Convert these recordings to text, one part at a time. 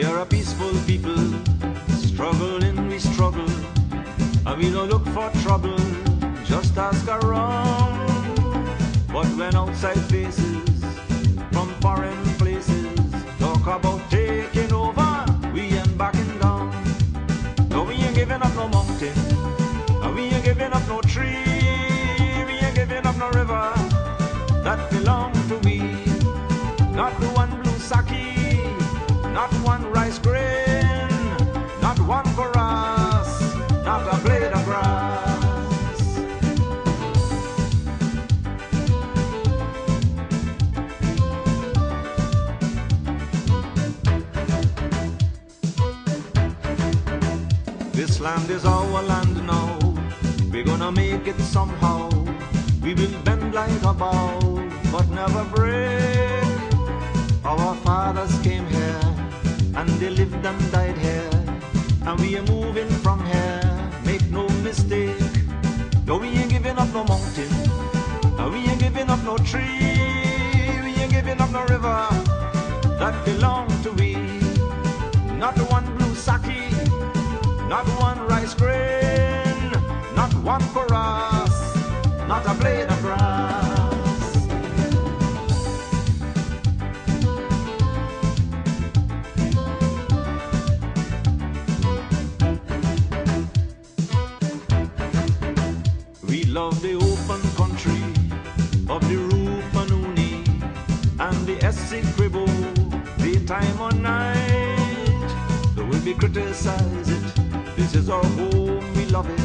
We are a peaceful people, struggling we struggle, and we don't look for trouble, just ask around. But when outside faces, from foreign places, talk about taking over, we ain't backing down. No, we ain't giving up no mountain, and we ain't giving up no tree, we ain't giving up no river that belong to we. Not the one blue sake, not one rice grain, not one for us, not a blade of grass. This land is our land now, we're gonna make it somehow. We will bend like a bow, but never break. Our fathers came here, and they lived and died here, and we are moving from here, make no mistake. No, we ain't giving up no mountain, and we ain't giving up no tree, we ain't giving up no river that belong to we. Not one blue sake, not one rice grain, not one for us, not a blade of grass. We love the open country of the Rupanuni and the Essex Cribbo, daytime or night. Though we criticize it, this is our home, we love it,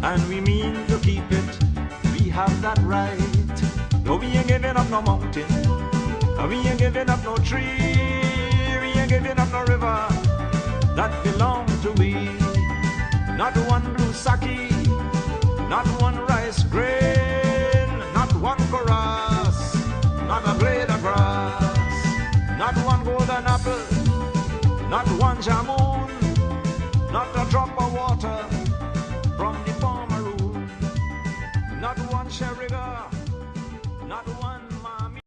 and we mean to keep it. We have that right. No, we ain't giving up no mountain, and we ain't giving up no tree, we ain't giving up no river that belong to we. Not one blue sake, not one rice grain, not one for us, not a blade of grass, not one golden apple, not one jamun, not a drop of water from the farmer room, not one sherriga, not one mommy.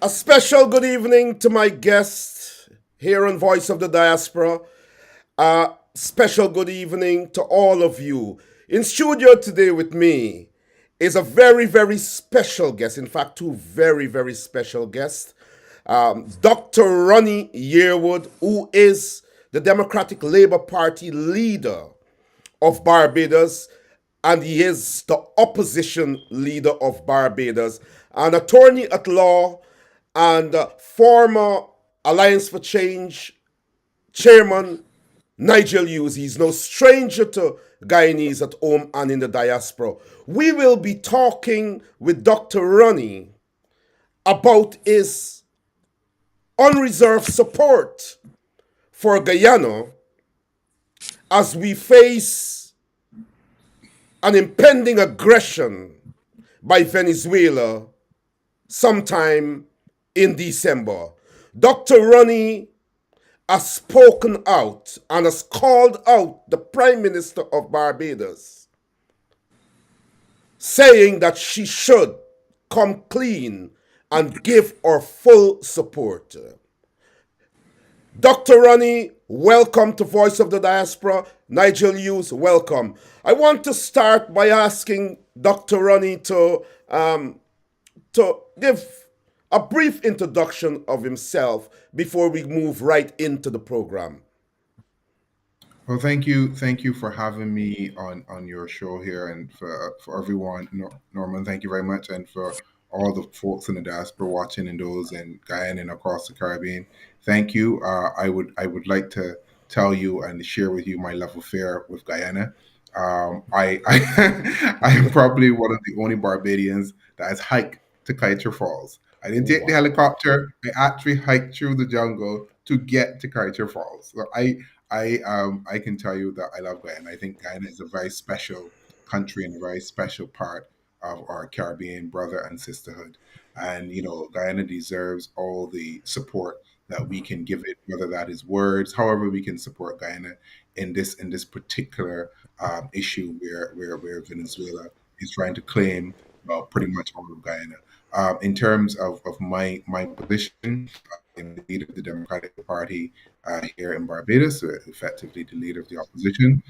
A special good evening to my guests here on Voice of the Diaspora. A special good evening to all of you. In studio today with me is a very, very special guest. In fact, two very, very special guests. Dr. Ronnie Yearwood, who is the Democratic Labour Party leader of Barbados, and he is the opposition leader of Barbados, an attorney at law and former Alliance for Change chairman Nigel Hughes. He's no stranger to Guyanese at home and in the diaspora. We will be talking with Dr. Ronnie about his unreserved support for Guyana as we face an impending aggression by Venezuela sometime in December. Dr. Ronnie has spoken out and has called out the Prime Minister of Barbados, saying that she should come clean and give her full support. Dr. Ronnie, welcome to Voice of the Diaspora. Nigel Hughes, welcome. I want to start by asking Dr. Ronnie to give a brief introduction of himself before we move right into the program. Well, thank you for having me on your show here, and for everyone, Norman, thank you very much, and for all the folks in the diaspora watching and those in Guyana and across the Caribbean. Thank you. I would like to tell you and share with you my love affair with Guyana. I I am probably one of the only Barbadians that has hiked to Kaiser Falls. I didn't take the helicopter. I actually hiked through the jungle to get to Kaiser Falls. So I can tell you that I love Guyana. I think Guyana is a very special country and a very special part of our Caribbean brother and sisterhood. And Guyana deserves all the support that we can give it, whether that is words, however we can support Guyana in this particular issue where Venezuela is trying to claim pretty much all of Guyana. In terms of my position, I'm the leader of the Democratic Party here in Barbados, effectively the leader of the opposition,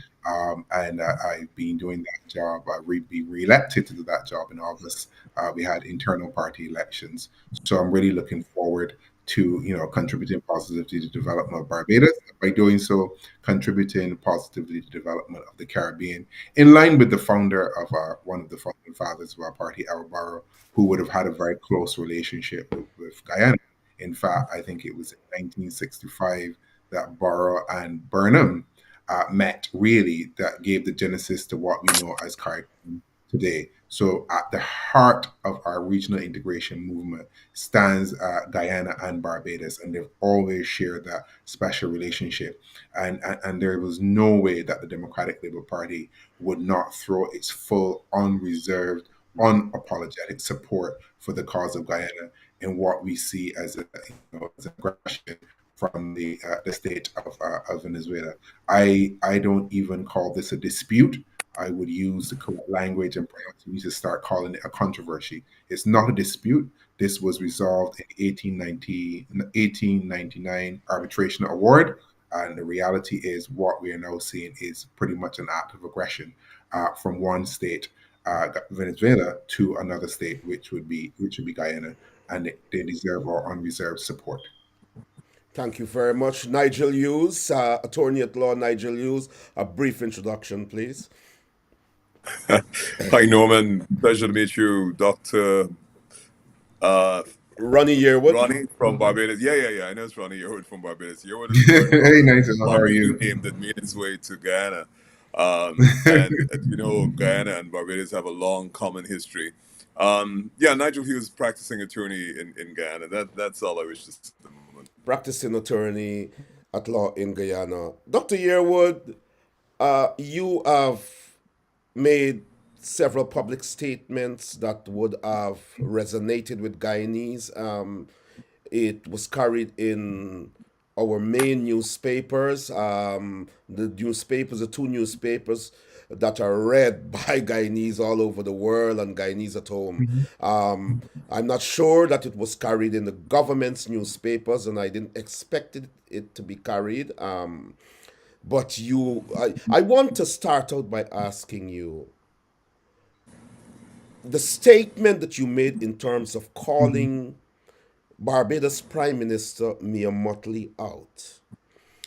and I've been doing that job. Be re-elected to do that job in August. We had internal party elections, so I'm really looking forward to contributing positively to the development of Barbados. By doing so, contributing positively to the development of the Caribbean, in line with the founder of one of the founding fathers of our party, Al Barrow, who would have had a very close relationship with Guyana. In fact, I think it was in 1965 that Barrow and Burnham met, really, that gave the genesis to what we know as CARICOM today. So at the heart of our regional integration movement stands Guyana and Barbados, and they've always shared that special relationship. And there was no way that the Democratic Labour Party would not throw its full, unreserved, unapologetic support for the cause of Guyana in what we see as as aggression from the state of Venezuela. I don't even call this a dispute. I would use the correct language, and perhaps we need to start calling it a controversy. It's not a dispute. This was resolved in 1899 arbitration award. And the reality is, what we are now seeing is pretty much an act of aggression from one state, Venezuela, to another state, which would be Guyana, and they deserve our unreserved support. Thank you very much. Nigel Hughes, attorney at law Nigel Hughes. A brief introduction, please. Hi, Norman. Pleasure to meet you, Dr. Ronnie Yearwood. Ronnie from Barbados. Yeah. I know it's Ronnie Yearwood from Barbados. Yearwood is a very Hey, Nigel, how are new you? name that made its way to Guyana. And Guyana and Barbados have a long common history. Nigel Hughes, practicing attorney in Guyana. That's all I wish to say at the moment. Practicing attorney at law in Guyana. Dr. Yearwood, you have made several public statements that would have resonated with Guyanese. It was carried in our main newspapers, the two newspapers that are read by Guyanese all over the world and Guyanese at home. I'm not sure that it was carried in the government's newspapers, and I didn't expect it to be carried. But I want to start out by asking you the statement that you made in terms of calling Barbados Prime Minister Mia Mottley out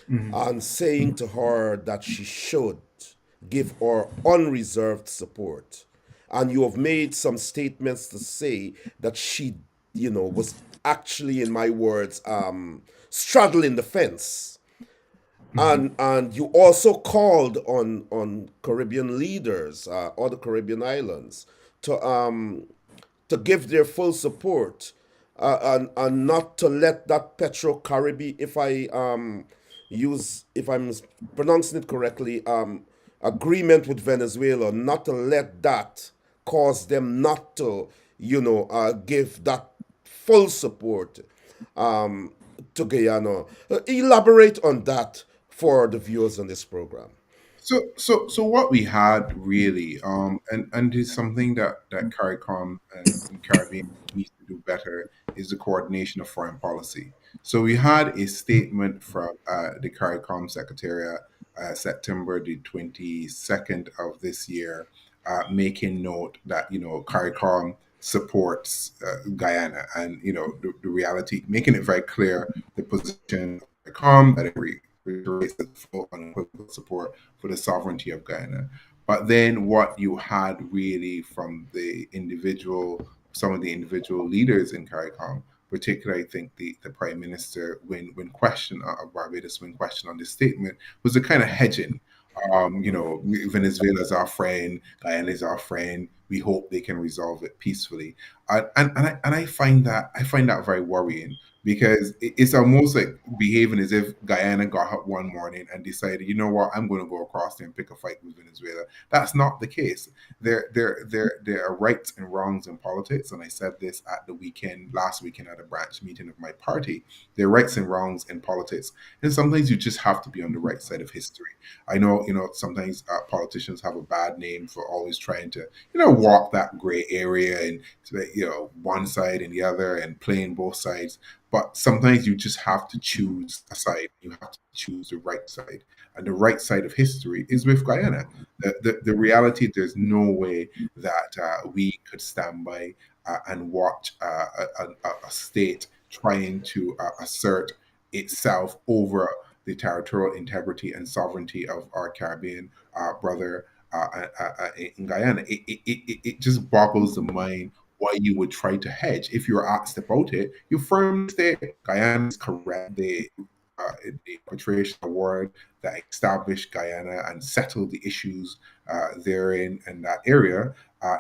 and saying to her that she should give her unreserved support. And you have made some statements to say that she, was actually, in my words, straddling the fence. And you also called on Caribbean leaders, other Caribbean islands, to give their full support, and not to let that Petro Caribe, if I'm pronouncing it correctly, agreement with Venezuela, not to let that cause them not to give that full support to Guyana. Elaborate on that for the viewers on this program. So what we had really, and it's something that CARICOM and Caribbean needs to do better, is the coordination of foreign policy. So we had a statement from the CARICOM Secretariat September the 22nd of this year, making note that CARICOM supports Guyana, and the reality, making it very clear the position of CARICOM, that it reiterates the full unequivocal support for the sovereignty of Guyana. But then what you had really from some of the individual leaders in CARICOM, particularly I think the Prime Minister, when questioned of Barbados, when questioned on this statement, was a kind of hedging. Venezuela is our friend, Guyana is our friend. We hope they can resolve it peacefully. And I find that very worrying, because it's almost like behaving as if Guyana got up one morning and decided, you know what, I'm going to go across there and pick a fight with Venezuela. That's not the case. There are rights and wrongs in politics, and I said this at the last weekend at a branch meeting of my party. There are rights and wrongs in politics, and sometimes you just have to be on the right side of history. I know, sometimes politicians have a bad name for always trying to, walk that gray area and one side and the other and playing both sides. But sometimes you just have to choose a side. You have to choose the right side. And the right side of history is with Guyana. The reality, there's no way that we could stand by and watch a state trying to assert itself over the territorial integrity and sovereignty of our Caribbean brother in Guyana. It just boggles the mind why you would try to hedge. If you're asked about it, you firmly state Guyana is correct. The arbitration award that established Guyana and settled the issues therein and that area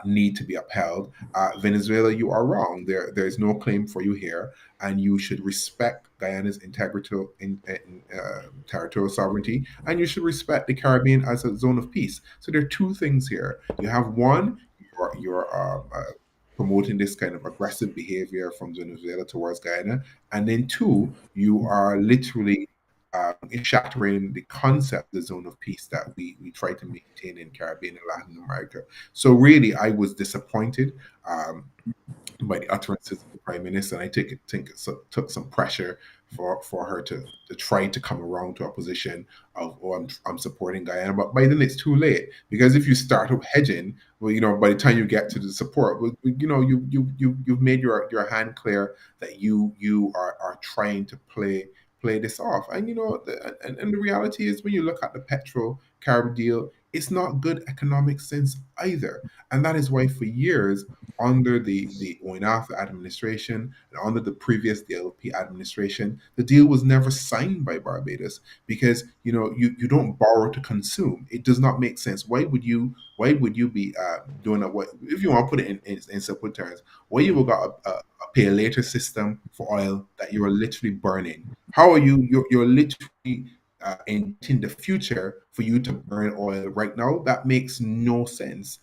need to be upheld. Venezuela, you are wrong. There's no claim for you here, and you should respect Guyana's territorial sovereignty, and you should respect the Caribbean as a zone of peace. So there are two things here. You have one, you're promoting this kind of aggressive behavior from Venezuela towards Guyana. And then two, you are literally shattering the concept, the zone of peace that we try to maintain in Caribbean and Latin America. So really, I was disappointed by the utterances of the Prime Minister, and I think it took some pressure for her to try to come around to a position of, oh, I'm supporting Guyana. But by then it's too late, because if you start up hedging, well, by the time you get to the support, well, you've made your hand clear that you are trying to play this off. And and the reality is, when you look at the Petro Carib deal, it's not good economic sense either. And that is why for years, under the Oinafa administration and under the previous DLP administration, the deal was never signed by Barbados, because you don't borrow to consume. It does not make sense. Why would you be doing what, if you want to put it in simple terms? Why you have got a pay later system for oil that you are literally burning? How are you're literally in the future for you to burn oil right now? That makes no sense.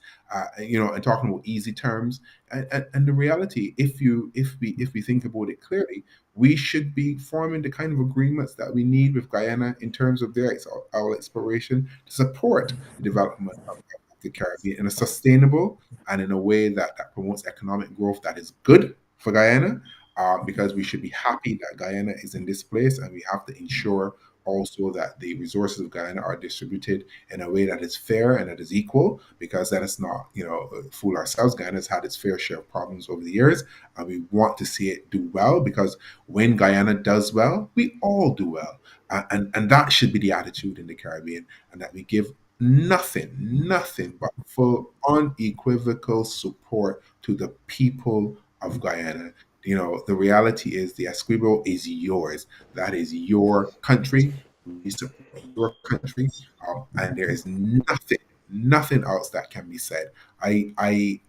And talking about easy terms, and the reality, if we think about it clearly, we should be forming the kind of agreements that we need with Guyana in terms of their oil exploration to support the development of the Caribbean in a sustainable and in a way that promotes economic growth that is good for Guyana. Because we should be happy that Guyana is in this place, and we have to ensure also that the resources of Guyana are distributed in a way that is fair and that is equal, because let us not, fool ourselves. Guyana has had its fair share of problems over the years, and we want to see it do well, because when Guyana does well, we all do well. And that should be the attitude in the Caribbean, and that we give nothing but full, unequivocal support to the people of Guyana. The reality is, the Esquibo is yours. That is your country. We support your country, and there is nothing else that can be said. I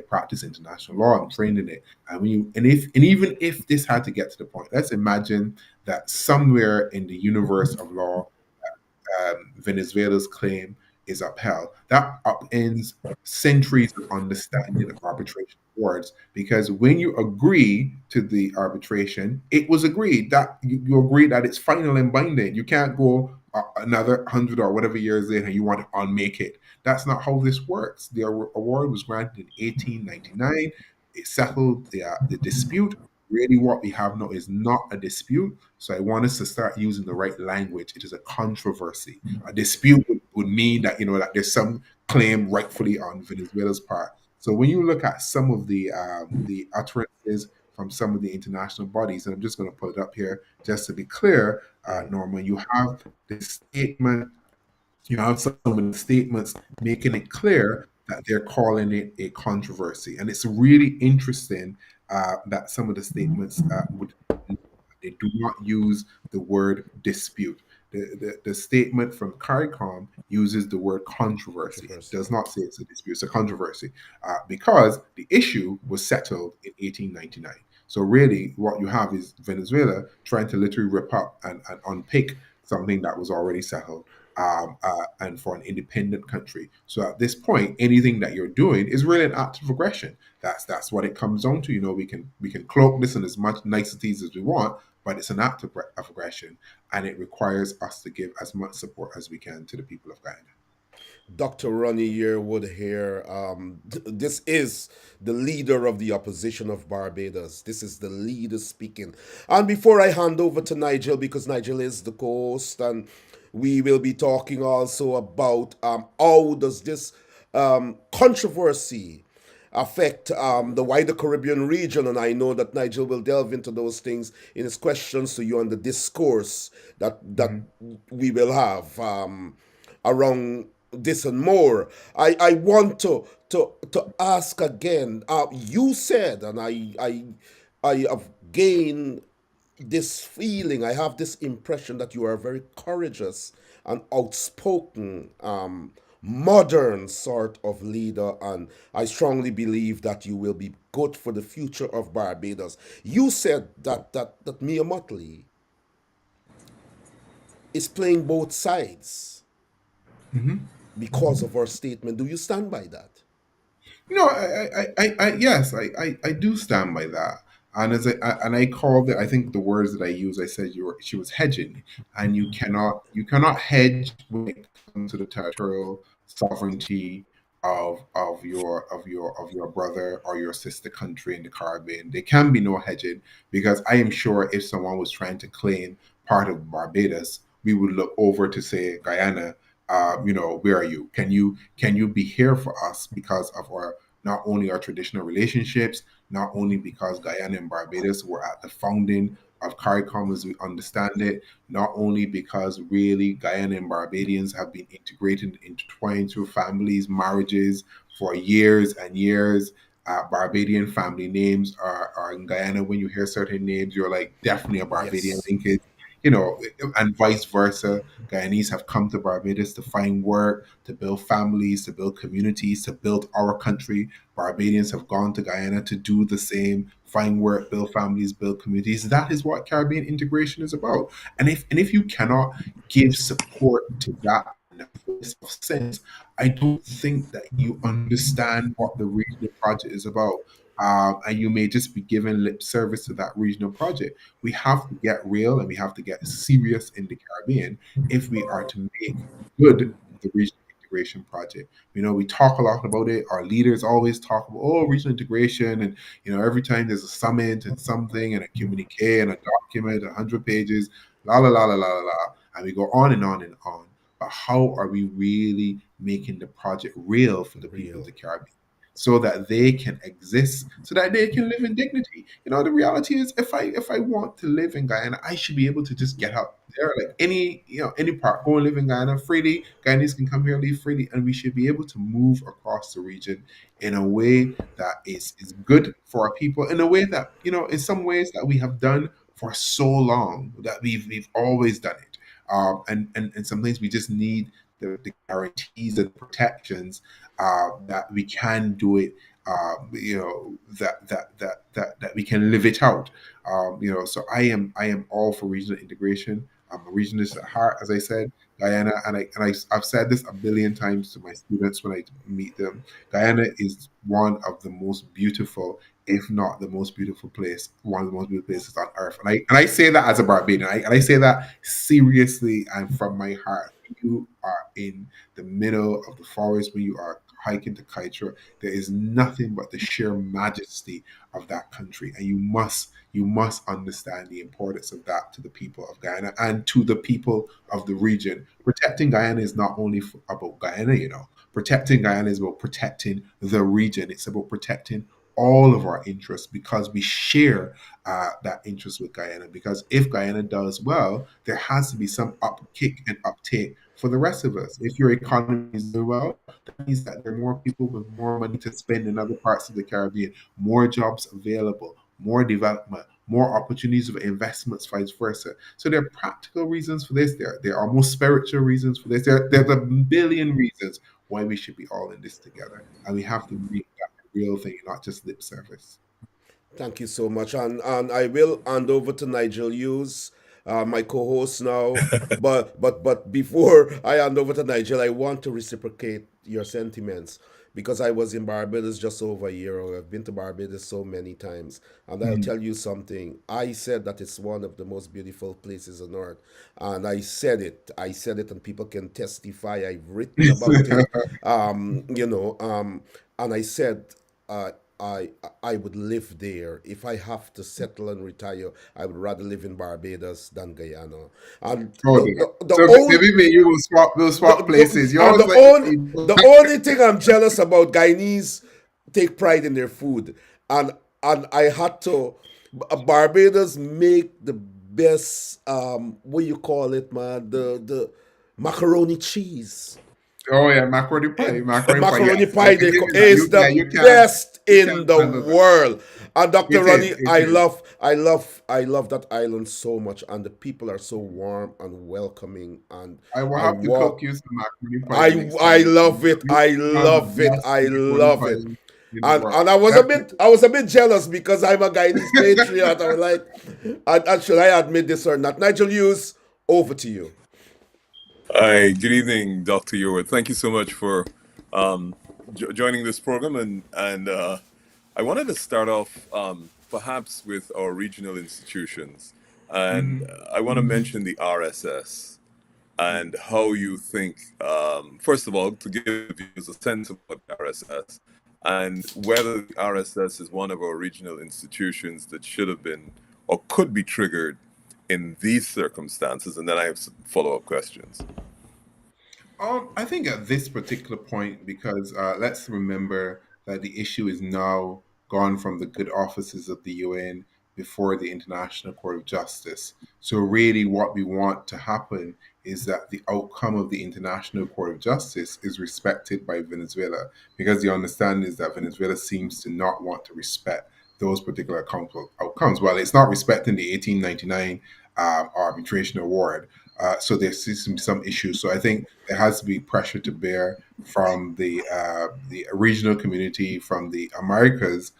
practice international law. I'm trained in it, and even if this had to get to the point, let's imagine that somewhere in the universe of law, Venezuela's claim is upheld. That upends centuries of understanding of arbitration awards, because when you agree to the arbitration, it was agreed that you agree that it's final and binding. You can't go another 100 or whatever years later and you want to unmake it. That's not how this works. The award was granted in 1899. It settled the dispute. Really, what we have now is not a dispute. So I want us to start using the right language. It is a controversy. A dispute would mean that that there's some claim rightfully on Venezuela's part. So when you look at some of the utterances from some of the international bodies, and I'm just going to put it up here just to be clear, Norman, you have the statement. You have some of the statements making it clear that they're calling it a controversy, and it's really interesting that some of the statements would they do not use the word dispute. The statement from CARICOM uses the word controversy. It does not say it's a dispute, it's a controversy, because the issue was settled in 1899. So really, what you have is Venezuela trying to literally rip up and unpick something that was already settled. And for an independent country. So at this point, anything that you're doing is really an act of aggression. That's what it comes down to. We can cloak this in as much niceties as we want, but it's an act of aggression, and it requires us to give as much support as we can to the people of Guyana. Dr. Ronnie Yearwood here. This is the leader of the opposition of Barbados. This is the leader speaking. And before I hand over to Nigel, because Nigel is the co-host, and we will be talking also about how does this controversy affect the wider Caribbean region, and I know that Nigel will delve into those things in his questions to you and the discourse that Mhm. we will have around this and more. I want to ask again. You said, and I have gained this feeling. I have this impression that you are a very courageous and outspoken, modern sort of leader, and I strongly believe that you will be good for the future of Barbados. You said that Mia Motley is playing both sides Mhm. because of her statement. Do you stand by that? No, yes, I do stand by that. And I called it. I think the words that I used, I said she was hedging, and you cannot hedge when it comes to the territorial sovereignty of your brother or your sister country in the Caribbean. There can be no hedging, because I am sure if someone was trying to claim part of Barbados, we would look over to say Guyana. Where are you? Can you be here for us because of our not only our traditional relationships, not only because Guyana and Barbados were at the founding of CARICOM as we understand it, not only because really Guyana and Barbadians have been integrated, intertwined through families, marriages for years and years. Barbadian family names are in Guyana. When you hear certain names, you're like definitely a Barbadian Yes. linkage, you know, and vice versa. Guyanese have come to Barbados to find work, to build families, to build communities, to build our country. Barbadians have gone to Guyana to do the same, find work, build families, build communities. That is what Caribbean integration is about. And if you cannot give support to that in a voice of sense, I don't think that you understand what the regional project is about. And you may just be giving lip service to that regional project. We have to get real and we have to get serious in the Caribbean if we are to make good the regional integration project. We talk a lot about it. Our leaders always talk about, oh, regional integration. And, every time there's a summit and something and a communique and a document, 100 pages, la, la, la, la, la, la, la. And we go on and on and on. But how are we really making the project real for the people of Real. the Caribbean? So that they can exist, so that they can live in dignity. The reality is, if I want to live in Guyana, I should be able to just get out there, like any part, go and live in Guyana freely. Guyanese can come here, live freely, and we should be able to move across the region in a way that is good for our people, in a way that in some ways that we have done for so long, that we've always done it. And sometimes we just need the guarantees and protections that we can do it. That we can live it out. So I am all for regional integration. I'm a regionalist at heart, as I said. Guyana, I've said this a billion times to my students when I meet them. Guyana is one of the most beautiful, if not the most beautiful place, one of the most beautiful places on earth. And I say that as a Barbadian. I say that seriously and from my heart. You are in the middle of the forest, when you are hiking to Kaitra. There is nothing but the sheer majesty of that country, and you must understand the importance of that to the people of Guyana and to the people of the region. Protecting Guyana is not only about Guyana. Protecting Guyana is about protecting the region. It's about protecting all of our interests, because we share that interest with Guyana. Because if Guyana does well, there has to be some upkick and uptake for the rest of us. If your economy is doing well, that means that there are more people with more money to spend in other parts of the Caribbean, more jobs available, more development, more opportunities of investments, vice versa. So there are practical reasons for this. There are almost spiritual reasons for this. There's a billion reasons why we should be all in this together. And we have to make that a real thing, not just lip service. Thank you so much. And I will hand over to Nigel Hughes, my co-host now. But before I hand over to Nigel, I want to reciprocate your sentiments because I was in Barbados just over a year ago. I've been to Barbados so many times. And I'll Mm. tell you something. I said that it's one of the most beautiful places on earth. And I said it. I said it, and people can testify. I've written about it. And I said, uh, I I would live there if I have to settle and retire. I would rather live in Barbados than Guyana. And Oh dear. the So only maybe you will swap places. You and always like people. the only thing I'm jealous about, Guyanese take pride in their food, and I had to. Barbados make the best, what you call it, man, the macaroni cheese. Oh yeah, macaroni pie, macaroni pie. Macaroni Yes, I pie can give you that. is the best You in can't the handle that. world. And Dr. It is. Ronnie, It is. I love that island so much, and the people are so warm and welcoming. And I will I have to cook walk. you some macaroni pie the next I time you come. love it. You I have the love it. best I macaroni love it. pie in the world. And I was a bit jealous because I'm a Guyanese patriot. I was like, and should I admit this or not? Nigel Hughes, over to you. Hi, good evening, Dr. Yearwood. Thank you so much for um, joining this program. And I wanted to start off perhaps with our regional institutions. And Mhm. I want to mention the RSS and how you think, first of all, to give viewers a sense of what the RSS and whether the RSS is one of our regional institutions that should have been or could be triggered in these circumstances. And then I have some follow-up questions. I think at this particular point, because let's remember that the issue is now gone from the good offices of the UN before the International Court of Justice. So, really, what we want to happen is that the outcome of the International Court of Justice is respected by Venezuela, because the understanding is that Venezuela seems to not want to respect those particular outcomes. Well, it's not respecting the 1899 arbitration award. So there seems to be some issues. So I think there has to be pressure to bear from the regional community, from the Americas,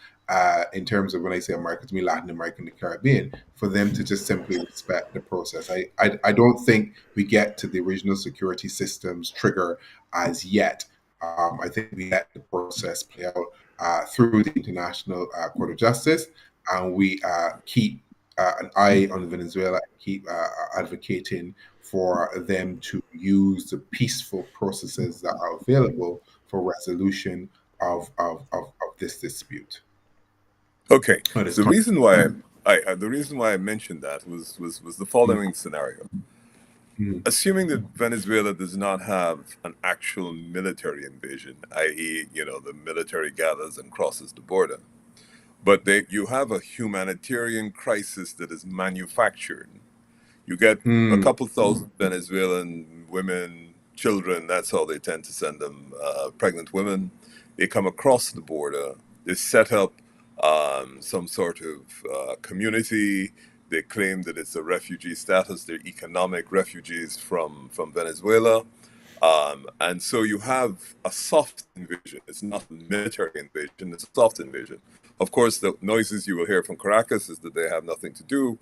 in terms of when I say Americas, I mean Latin America and the Caribbean, for them to just simply respect the process. I don't think we get to the regional security systems trigger as yet. I think we let the process play out through the International Court of Justice, and we keep an eye on Venezuela, keep advocating for them to use the peaceful processes that are available for resolution of this dispute. Okay, Or this the con- reason why the reason why I mentioned that was the following scenario. Mhm. Assuming that Venezuela does not have an actual military invasion, i.e., the military gathers and crosses the border, but you have a humanitarian crisis that is manufactured. You get a Mm. couple thousand Venezuelan women, children. That's how they tend to send them. Pregnant women. They come across the border. They set up some sort of community. They claim that it's a refugee status. They're economic refugees from Venezuela. And so you have a soft invasion. It's not a military invasion, it's a soft invasion. Of course, the noises you will hear from Caracas is that they have nothing to do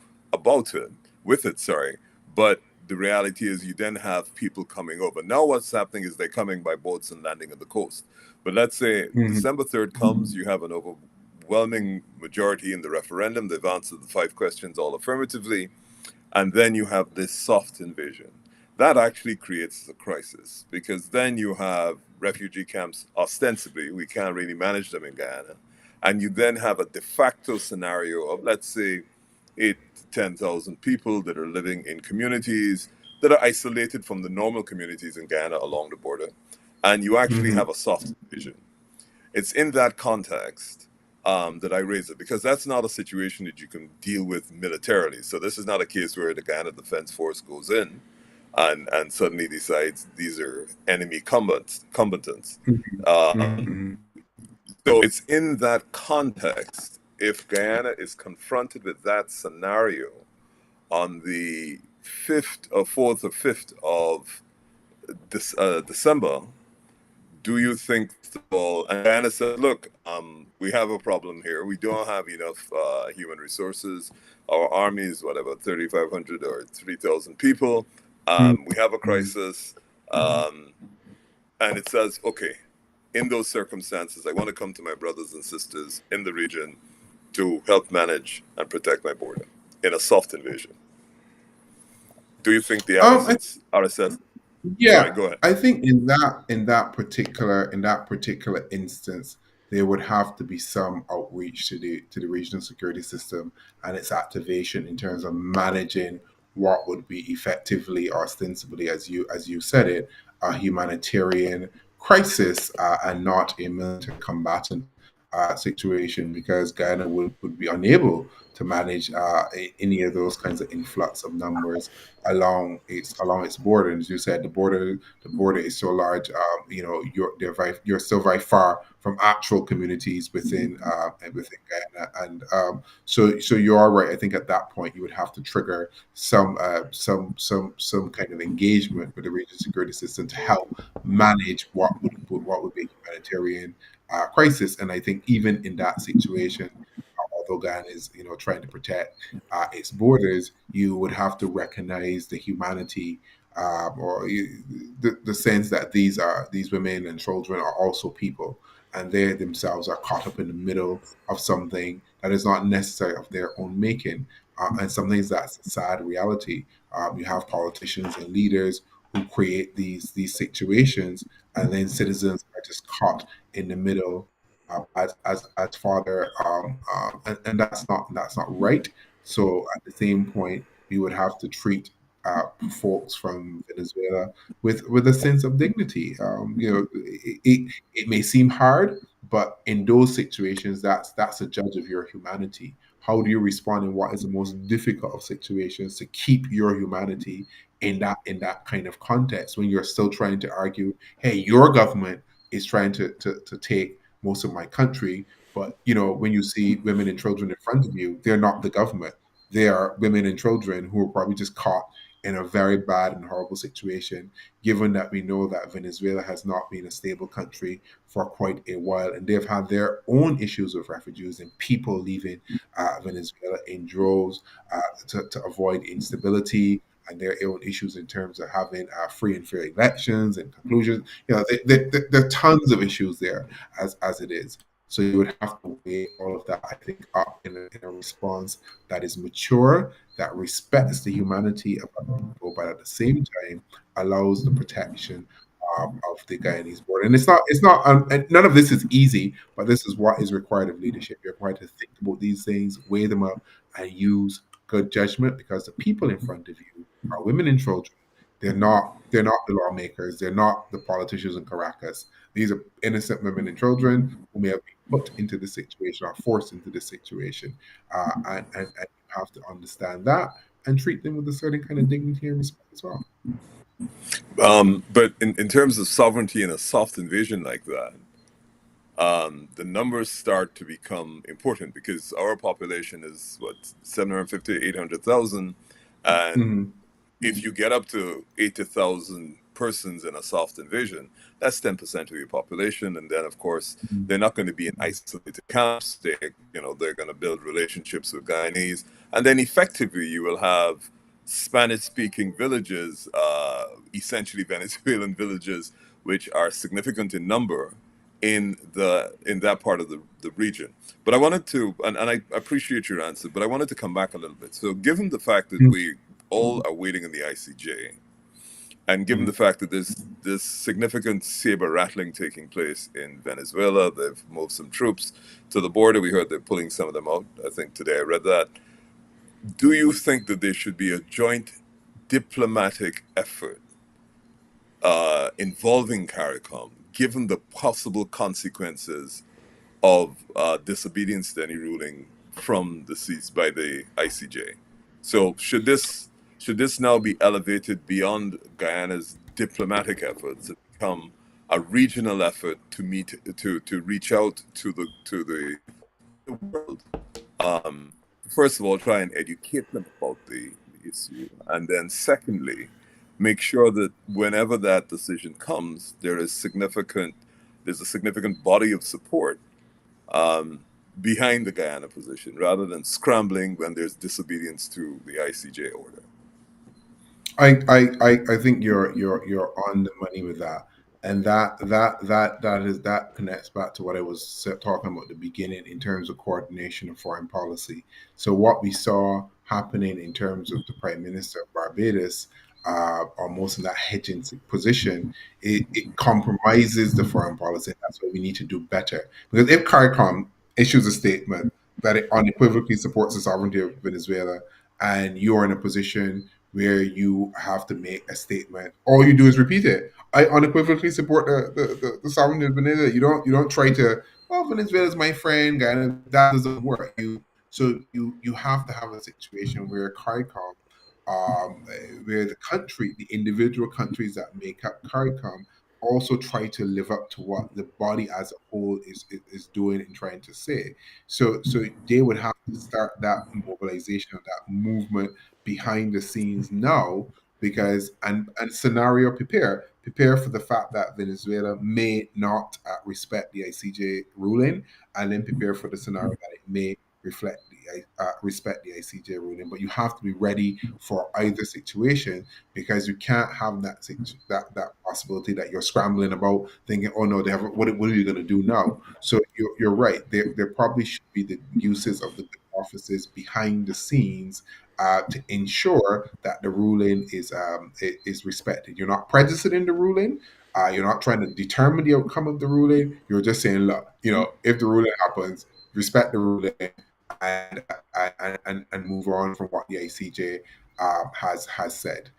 with it, sorry. But the reality is you then have people coming over. Now what's happening is they're coming by boats and landing on the coast. But let's say Mhm. December 3rd comes, you have an overwhelming majority in the referendum. They've answered the 5 questions all affirmatively, and then you have this soft invasion. That actually creates a crisis because then you have refugee camps, ostensibly, we can't really manage them in Guyana. And you then have a de facto scenario of, let's say, 8 to 10,000 people that are living in communities that are isolated from the normal communities in Guyana along the border. And you actually Mhm. have a soft invasion. It's in that context that I raise it because that's not a situation that you can deal with militarily. So this is not a case where the Ghana Defense Force goes in and suddenly decides these are enemy combatants. Mhm. Um, Mhm. so it's in that context. If Guyana is confronted with that scenario on the 4th or 5th of December, do you think, first of all, and Guyana said, look, we have a problem here. We don't have enough human resources. Our army is, whatever, 3,500 or 3,000 people. We have a crisis. And it says, okay, in those circumstances, I want to come to my brothers and sisters in the region to help manage and protect my border in a soft invasion. Do you think the RSS? Sorry, Yeah, go ahead. I think in that particular instance, there would have to be some outreach to the regional security system and its activation in terms of managing what would be effectively, ostensibly, as you said it, a humanitarian crisis, and not a military combatant situation, because Guyana would be unable to manage any of those kinds of influx of numbers along its border. And as you said, the border is so large. You're still very far from actual communities within Guyana, and so you are right. I think at that point you would have to trigger some kind of engagement with the regional security system to help manage what would be a humanitarian crisis. And I think even in that situation, although Ghana is trying to protect its borders, you would have to recognize the humanity, the sense that these women and children are also people, and they themselves are caught up in the middle of something that is not necessarily of their own making, and sometimes that's a sad reality. You have politicians and leaders who create these situations, and then citizens are just caught in the middle, as father, and that's not right. So at the same point, we would have to treat folks from Venezuela with a sense of dignity. It may seem hard, but in those situations, that's a judge of your humanity. How do you respond in what is the most difficult of situations to keep your humanity in that kind of context, when you're still trying to argue, hey, your government is trying to take most of my country. But when you see women and children in front of you, they're not the government. They are women and children who are probably just caught in a very bad and horrible situation, given that we know that Venezuela has not been a stable country for quite a while, and they've had their own issues with refugees and people leaving Venezuela in droves, to avoid instability, and their own issues in terms of having free and fair elections and conclusions. There are tons of issues there as it is. So you would have to weigh all of that, I think, up in a response that is mature, that respects the humanity of other people, but at the same time allows the protection of the Guyanese border. And and none of this is easy, but this is what is required of leadership. You're required to think about these things, weigh them up, and use good judgment, because the people in front of you are women and children. They're not the lawmakers. They're not the politicians in Caracas. These are innocent women and children who may have been put into this situation or forced into this situation, and you have to understand that and treat them with a certain kind of dignity and respect as well. But in terms of sovereignty in a soft invasion like that, the numbers start to become important, because our population is, what, 750, 800,000. And Mhm. if you get up to 80,000 persons in a soft invasion, that's 10% of your population. And then, of course, they're not going to be in isolated camps. They're going to build relationships with Guyanese. And then effectively, you will have Spanish-speaking villages, essentially Venezuelan villages, which are significant in number in that part of the region. But I wanted to, and I appreciate your answer, but I wanted to come back a little bit. So given the fact that we all are waiting in the ICJ, and given the fact that there's this significant saber rattling taking place in Venezuela, they've moved some troops to the border. We heard they're pulling some of them out. I think today I read that. Do you think that there should be a joint diplomatic effort involving CARICOM, given the possible consequences of disobedience to any ruling from by the ICJ? So should this now be elevated beyond Guyana's diplomatic efforts and become a regional effort to reach out to the world? First of all, try and educate them about the issue, and then secondly, make sure that whenever that decision comes, there is significant there's a significant body of support um, behind the Guyana position, rather than scrambling when there's disobedience to the ICJ order. I think you're on the money with that, and that connects back to what I was talking about at the beginning in terms of coordination of foreign policy. So what we saw happening in terms of the Prime Minister of Barbados, almost in that hedging position, it compromises the foreign policy. That's what we need to do better. Because if CARICOM issues a statement that it unequivocally supports the sovereignty of Venezuela, and you're in a position where you have to make a statement. All you do is repeat it. I unequivocally support the sovereignty of Venezuela. You don't try to, oh, Venezuela is my friend, Guyana. That doesn't work. You have to have a situation where CARICOM, where the individual countries that make up CARICOM also try to live up to what the body as a whole is doing and trying to say. So they would have to start that mobilization of that movement behind the scenes now, because and scenario prepare for the fact that Venezuela may not respect the ICJ ruling, and then prepare for the scenario that it may respect the ICJ ruling. But you have to be ready for either situation, because you can't have that possibility that you're scrambling about thinking, oh no, what are you going to do now? So you're right. There probably should be the uses of the offices behind the scenes to ensure that the ruling is respected. You're not prejudiced in the ruling. You're not trying to determine the outcome of the ruling. You're just saying, look, if the ruling happens, respect the ruling, and move on from what the ICJ has said.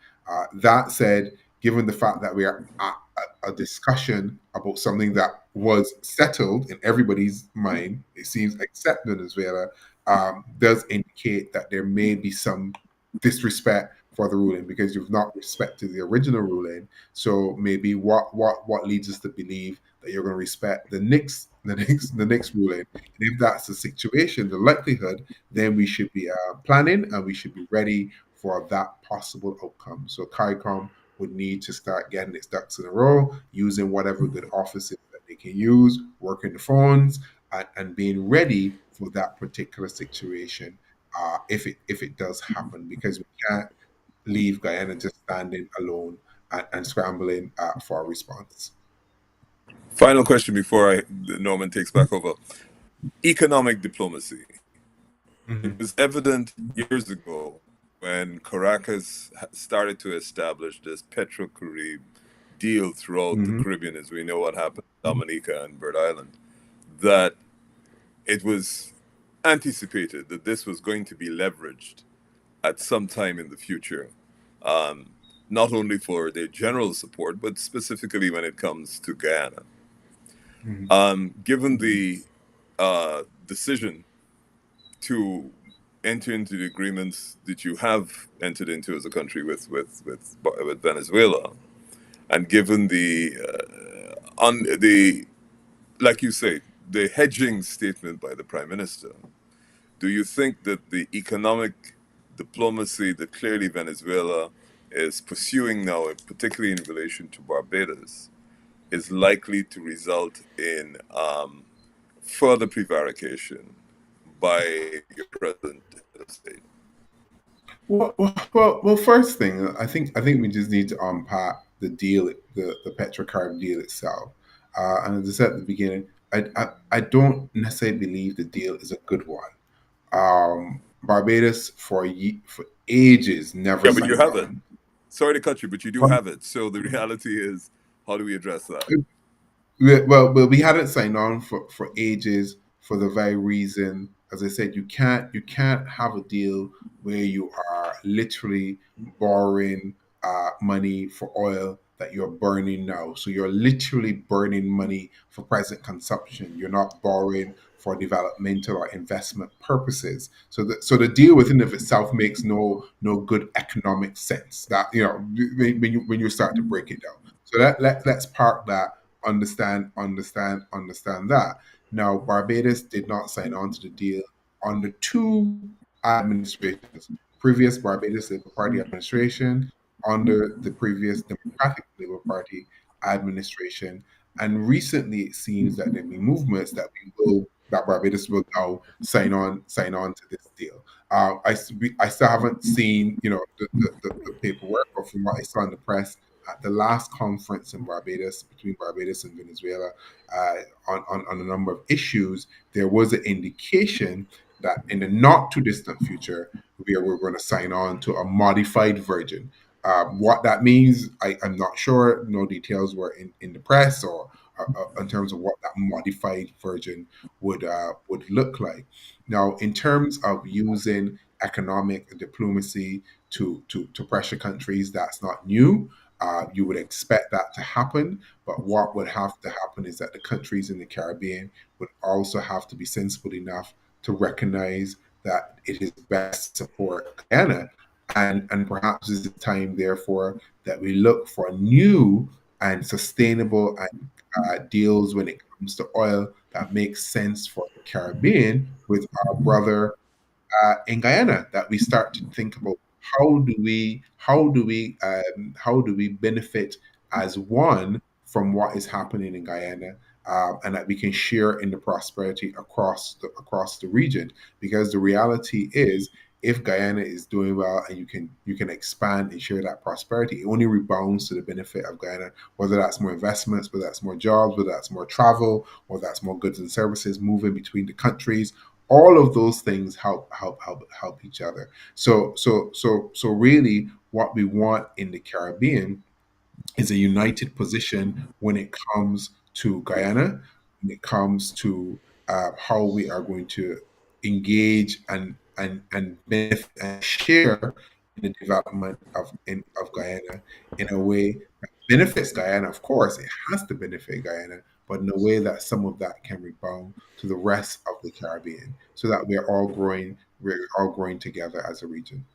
That said, given the fact that we are at a discussion about something that was settled in everybody's mind, it seems, except Venezuela, does indicate that there may be some disrespect for the ruling, because you've not respected the original ruling. So maybe what leads us to believe that you're going to respect the next ruling. And if that's the situation, the likelihood, then we should be planning, and we should be ready for that possible outcome. So CARICOM would need to start getting its ducks in a row, using whatever good offices that they can use, working the phones, and being ready for that particular situation, if it does happen, because we can't leave Guyana just standing alone and scrambling for a response. Final question before Norman takes back over. Economic diplomacy. It was evident years ago when Caracas started to establish this Petro-Carib deal throughout the Caribbean, as we know what happened in Dominica and Bird Island, that it was anticipated that this was going to be leveraged at some time in the future, not only for their general support, but specifically when it comes to Guyana. Given the decision to enter into the agreements that you have entered into as a country with Venezuela, and given the like you say, the hedging statement by the Prime Minister, do you think that the economic diplomacy that clearly Venezuela is pursuing now, particularly in relation to Barbados, is likely to result in further prevarication by your present head of state? Well. First thing, I think we just need to unpack the deal, the Petrocarb deal itself. And as I said at the beginning, I don't necessarily believe the deal is a good one. Barbados for ages never Yeah, but you signed have it. on. Sorry to cut you, but you do have it. So the reality is, how do we address that? Well, we hadn't signed on for ages, for the very reason, as I said, you can't have a deal where you are literally borrowing money for oil that you're burning now. So you're literally burning money for present consumption. You're not borrowing for developmental or investment purposes. So the deal within of itself makes no good economic sense. That when you start to break it down. So let's park that. Understand that. Now, Barbados did not sign on to the deal under two administrations: previous Barbados Labour Party administration, under the previous Democratic Labour Party administration. And recently, it seems that there have been movements that Barbados will now sign on to this deal. I still haven't seen the paperwork, but from what I saw in the press at the last conference in Barbados between Barbados and Venezuela on a number of issues, there was an indication that in the not too distant future we're going to sign on to a modified version. What that means, I'm not sure. No details were in the press or in terms of what that modified version would look like. Now, in terms of using economic diplomacy to pressure countries, that's not new. You would expect that to happen, but what would have to happen is that the countries in the Caribbean would also have to be sensible enough to recognize that it is best to support Guyana, and perhaps it's the time, therefore, that we look for new and sustainable deals when it comes to oil that makes sense for the Caribbean with our brother in Guyana, that we start to think about how do we benefit as one from what is happening in Guyana, and that we can share in the prosperity across the region. Because the reality is, if Guyana is doing well and you can expand and share that prosperity, it only rebounds to the benefit of Guyana. Whether that's more investments, whether that's more jobs, whether that's more travel, whether that's more goods and services moving between the countries, all of those things help each other. So really, what we want in the Caribbean is a united position when it comes to Guyana, when it comes to how we are going to engage and benefit and share in the development of Guyana in a way that benefits Guyana. Of course, it has to benefit Guyana, but in a way that some of that can rebound to the rest of the Caribbean, so that we're all growing together as a region.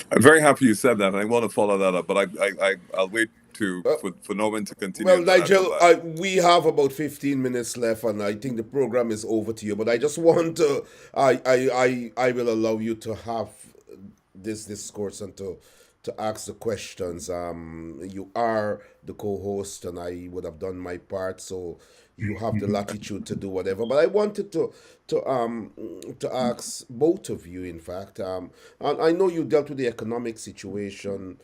I'm very happy you said that, and I want to follow that up, but I'll wait Uh, for Norman to continue, well, and then I'll come Nigel, back. we have about 15 minutes left, and I think the program is over to you. But I just want to, I will allow you to have this discourse and to ask the questions. You are the co-host, and I would have done my part, so you have the latitude to do whatever. But I wanted to um to ask both of you, in fact. And I know you dealt with the economic situation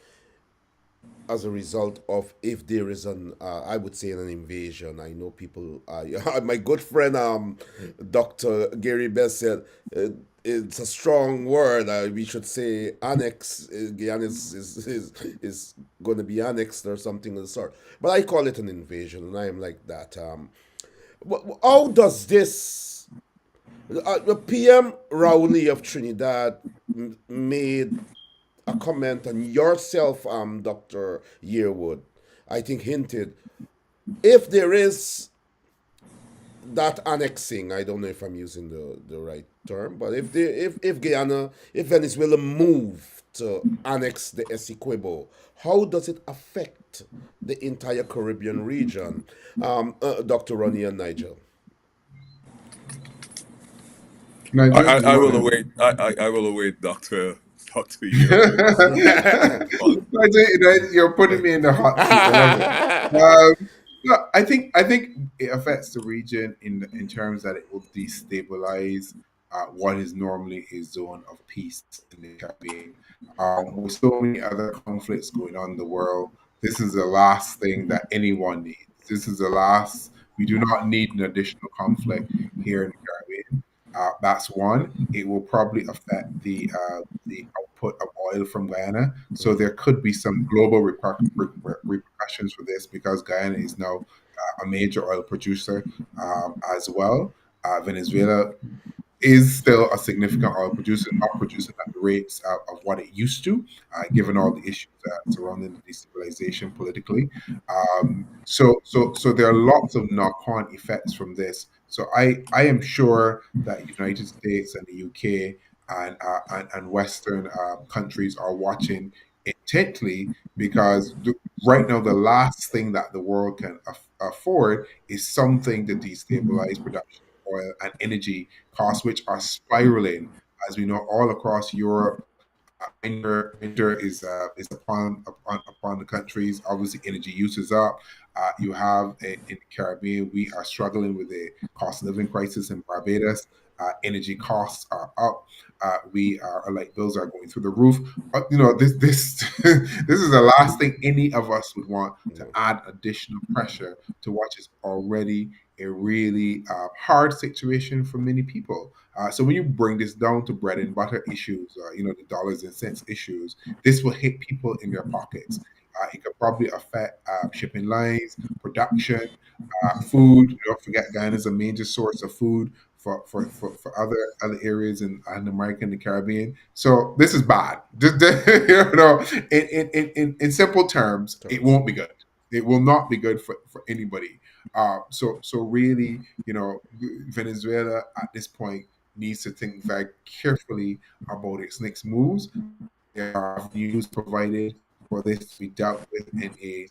as a result of, if there is an I would say an invasion. I know people my good friend Dr. Gary Best said, it's a strong word, we should say annex. Guyana is going to be annexed or something of the sort, but I call it an invasion, and I am like that. How does this the PM Rowley of Trinidad made a comment, on yourself, Dr. Yearwood, I think hinted, if there is that annexing, I don't know if I'm using the right term, but if Guyana, if Venezuela move to annex the Essequibo, how does it affect the entire Caribbean region? Dr. Ronnie and Nigel. Nigel, I you will want await. I will await Doctor Yearwood's response. You're putting me in the hot seat. I love it. No, I think it affects the region in terms that it will destabilize what is normally a zone of peace in the Caribbean. With so many other conflicts going on in the world, this is the last thing that anyone needs. This is the last. We do not need an additional conflict here in the Caribbean. That's one. It will probably affect the output of oil from Guyana. So there could be some global repercussions for this, because Guyana is now a major oil producer as well. Venezuela is still a significant oil producer, not producing at the rates of what it used to, given all the issues surrounding the destabilization politically. So there are lots of knock-on effects from this. So I am sure that United States and the UK and Western countries are watching intently, because right now the last thing that the world can afford is something to destabilize production of oil and energy costs, which are spiraling, as we know, all across Europe, Winter is upon the countries. Obviously, energy use is up. You have in the Caribbean, we are struggling with a cost of living crisis in Barbados. Energy costs are up. We are like bills are going through the roof. This this is the last thing any of us would want to add additional pressure to what is already a really hard situation for many people. So when you bring this down to bread and butter issues, the dollars and cents issues, this will hit people in their pockets. It could probably affect shipping lines, production, food. Don't forget, Guyana is a major source of food for other areas in America and the Caribbean. So this is bad. In simple terms, it won't be good. It will not be good for anybody. So really, Venezuela at this point needs to think very carefully about its next moves. There are avenues provided for this to be dealt with in a,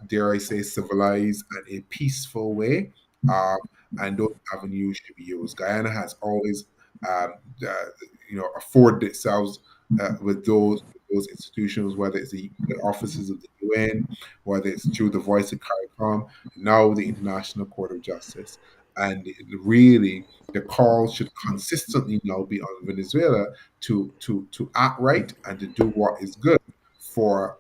dare I say, civilized and a peaceful way. Um, and those avenues should be used. Guyana has always, um, uh, afforded itself with those institutions, whether it's the offices of the UN, whether it's through the Voice of CARICOM, now the International Court of Justice. And really, the call should consistently now be on Venezuela to act right and to do what is good for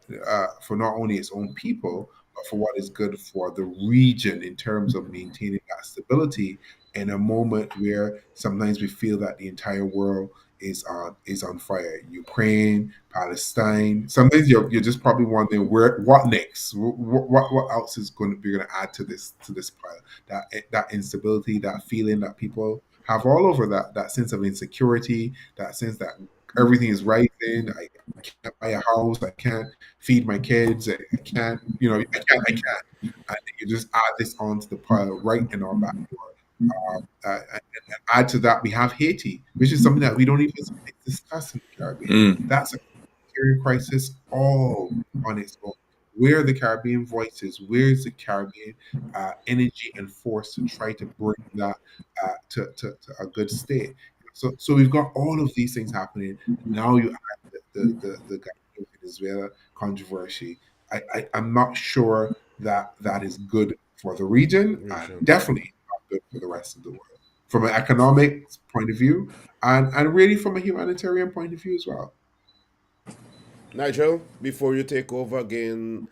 not only its own people but for what is good for the region in terms of maintaining that stability in a moment where sometimes we feel that the entire world is on fire. Ukraine, Palestine. Sometimes you're just probably wondering what next. What else is going to be going to add to this pile? That instability, that feeling that people have all over, that sense of insecurity, that sense that everything is rising. I can't buy a house. I can't feed my kids. I can't. I can't. And you just add this onto the pile right in our backyard. And add to that, we have Haiti, which is something that we don't even discuss in the Caribbean. That's a humanitarian crisis all on its own. Where are the Caribbean voices? Where is the Caribbean energy and force to try to bring that to a good state? So we've got all of these things happening. Now you add the Venezuela controversy. I'm not sure that is good for the region, and definitely not good for the rest of the world from an economic point of view, and really from a humanitarian point of view as well. Nigel, before you take over again,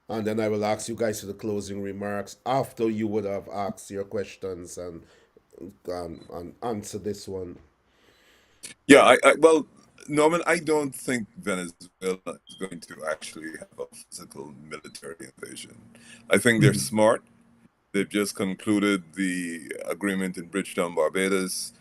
and then I will ask you guys for the closing remarks after you would have asked your questions and answer this one. Yeah, well, Norman, I don't think Venezuela is going to actually have a physical military invasion. I think they're smart. They've just concluded the agreement in Bridgetown, Barbados,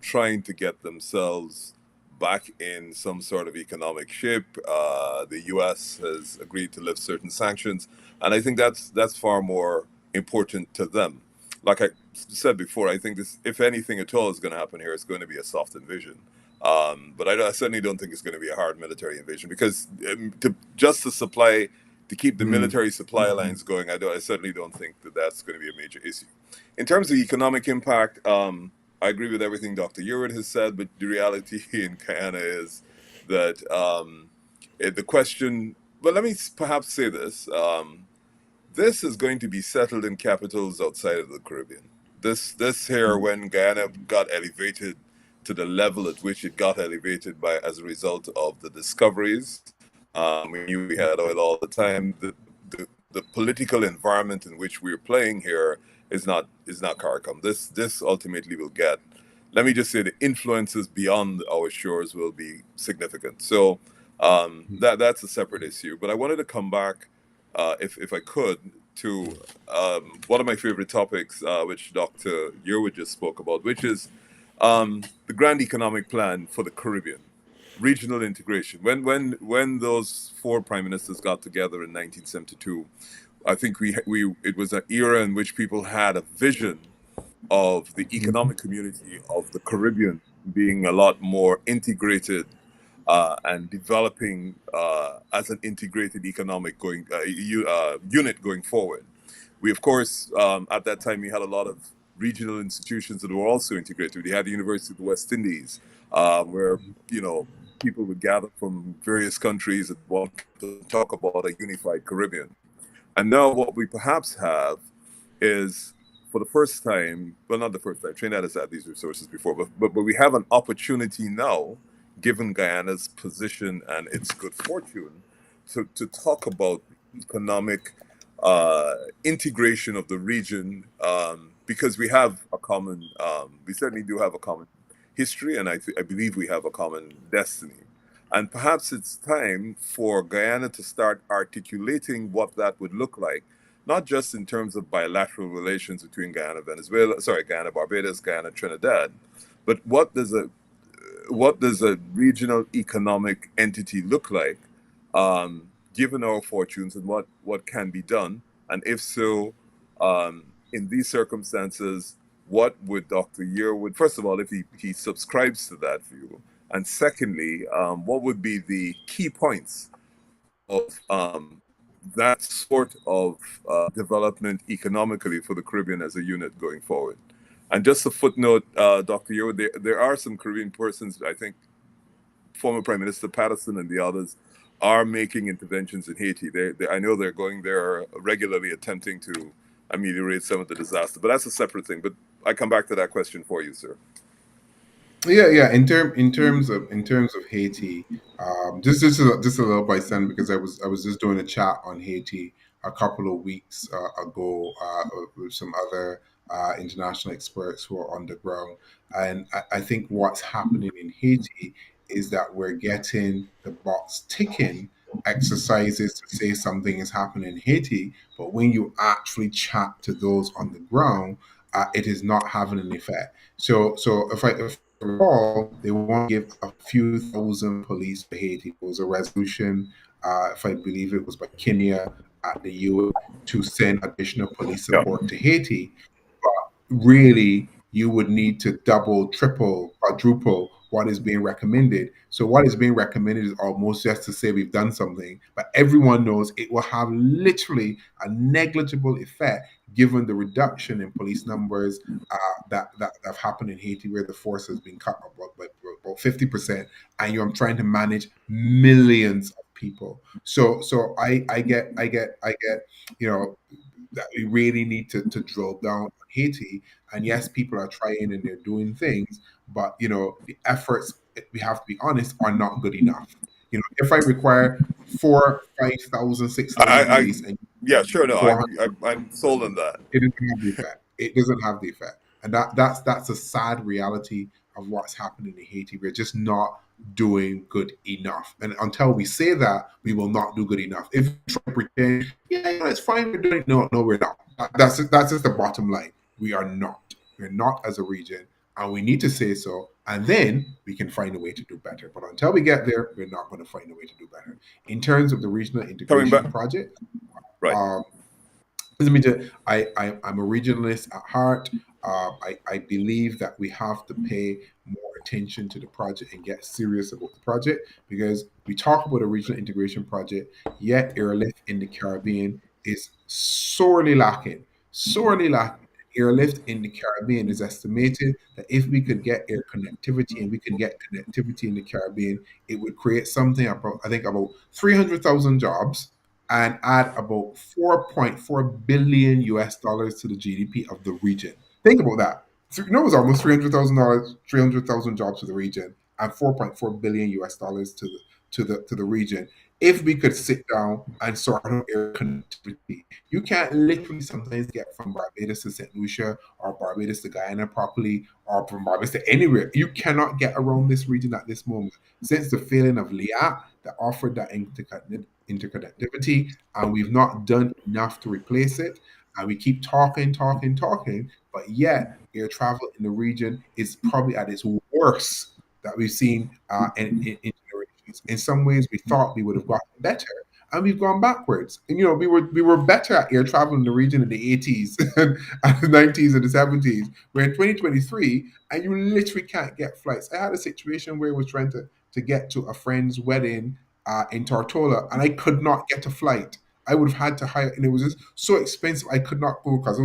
trying to get themselves back in some sort of economic shape. The U.S. has agreed to lift certain sanctions, and I think that's far more important to them. Like I said before, I think this, if anything at all, is going to happen here, it's going to be a soft invasion. But I certainly don't think it's going to be a hard military invasion because just to supply to keep the military supply lines going, I certainly don't think that that's going to be a major issue. In terms of economic impact, I agree with everything Dr. Yearwood has said, but the reality in Guyana is that the question. Well, let me perhaps say this: this is going to be settled in capitals outside of the Caribbean. This here, when Guyana got elevated to the level at which it got elevated by as a result of the discoveries. We knew we had oil all the time. The political environment in which we're playing here is not CARICOM. This ultimately will get. Let me just say the influences beyond our shores will be significant. So that's a separate issue. But I wanted to come back, if I could, to one of my favorite topics, which Dr. Yearwood just spoke about, which is the grand economic plan for the Caribbean, regional integration. When those four prime ministers got together in 1972, I think we it was an era in which people had a vision of the economic community of the Caribbean being a lot more integrated and developing as an integrated economic unit going forward. We, of course, at that time, we had a lot of regional institutions that were also integrated. We had the University of the West Indies, where people would gather from various countries and want to talk about a unified Caribbean. And now what we perhaps have is, for the first time, well, not the first time, Trinidad has had these resources before, but we have an opportunity now, given Guyana's position and its good fortune, to talk about economic integration of the region, because we have a common, we certainly do have a common history, and I believe we have a common destiny. And perhaps it's time for Guyana to start articulating what that would look like, not just in terms of bilateral relations between Guyana, Venezuela, sorry, Guyana, Barbados, Guyana, Trinidad, but what does a regional economic entity look like, given our fortunes, and what can be done? And if so, in these circumstances, what would Dr. Yearwood, first of all, if he subscribes to that view, and secondly, what would be the key points of that sort of development economically for the Caribbean as a unit going forward? And just a footnote, Dr. Yearwood, there are some Caribbean persons, I think former Prime Minister Patterson and the others are making interventions in Haiti. I know they're going there regularly, attempting to ameliorate some of the disaster, but that's a separate thing. But I come back to that question for you, sir. Yeah. In terms of Haiti, just a little bystand, because I was just doing a chat on Haiti a couple of weeks ago with some other international experts who are on the ground, and I think what's happening in Haiti is that we're getting the box ticking exercises to say something is happening in Haiti, but when you actually chat to those on the ground, it is not having an effect. So if recall, they want to give a few thousand police to Haiti. It was a resolution, if I believe it was by Kenya at the UN, to send additional police Yeah. support to Haiti. Really, you would need to double, triple, quadruple what is being recommended. So what is being recommended is almost just to say we've done something, but everyone knows it will have literally a negligible effect given the reduction in police numbers that have happened in Haiti, where the force has been cut about 50%, and you're trying to manage millions of people. So I get, you know, that we really need to drill down on Haiti. And yes, people are trying and they're doing things, but the efforts, we have to be honest, are not good enough. If I require 5,000, 6,000 I police and yeah, sure, no, 400, I'm sold on that. it doesn't have the effect. It doesn't have the effect. And that's a sad reality of what's happening in Haiti. We're just not doing good enough. And until we say that, we will not do good enough. If we try to pretend, yeah, it's fine, we're doing it. No, we're not. That's just the bottom line. We are not. We're not as a region. And we need to say so. And then we can find a way to do better. But until we get there, we're not going to find a way to do better. In terms of the regional Coming back, integration project, right. um, let me tell I'm a regionalist at heart. I believe that we have to pay more attention to the project and get serious about the project, because we talk about a regional integration project, yet airlift in the Caribbean is sorely lacking. Sorely lacking. Airlift in the Caribbean is estimated that if we could get air connectivity and we can get connectivity in the Caribbean, it would create something about, I think, about 300,000 jobs and add about 4.4 billion US dollars to the GDP of the region. Think about that. So, it was almost $300,000, 300,000 jobs to the region, and 4.4 billion US dollars to the region. If we could sit down and sort out air connectivity, you can't literally sometimes get from Barbados to St. Lucia or Barbados to Guyana properly, or from Barbados to anywhere. You cannot get around this region at this moment. Since the failing of LIAT that offered that interconnectivity, and we've not done enough to replace it. And we keep talking, but yet air travel in the region is probably at its worst that we've seen in generations. In some ways, we thought we would have gotten better, and we've gone backwards. And we were better at air travel in the region in the 80s and the 90s and the 70s. We're in 2023, and you literally can't get flights. I had a situation where I was trying to get to a friend's wedding in Tortola, and I could not get a flight. I would have had to hire, and it was just so expensive. I could not go because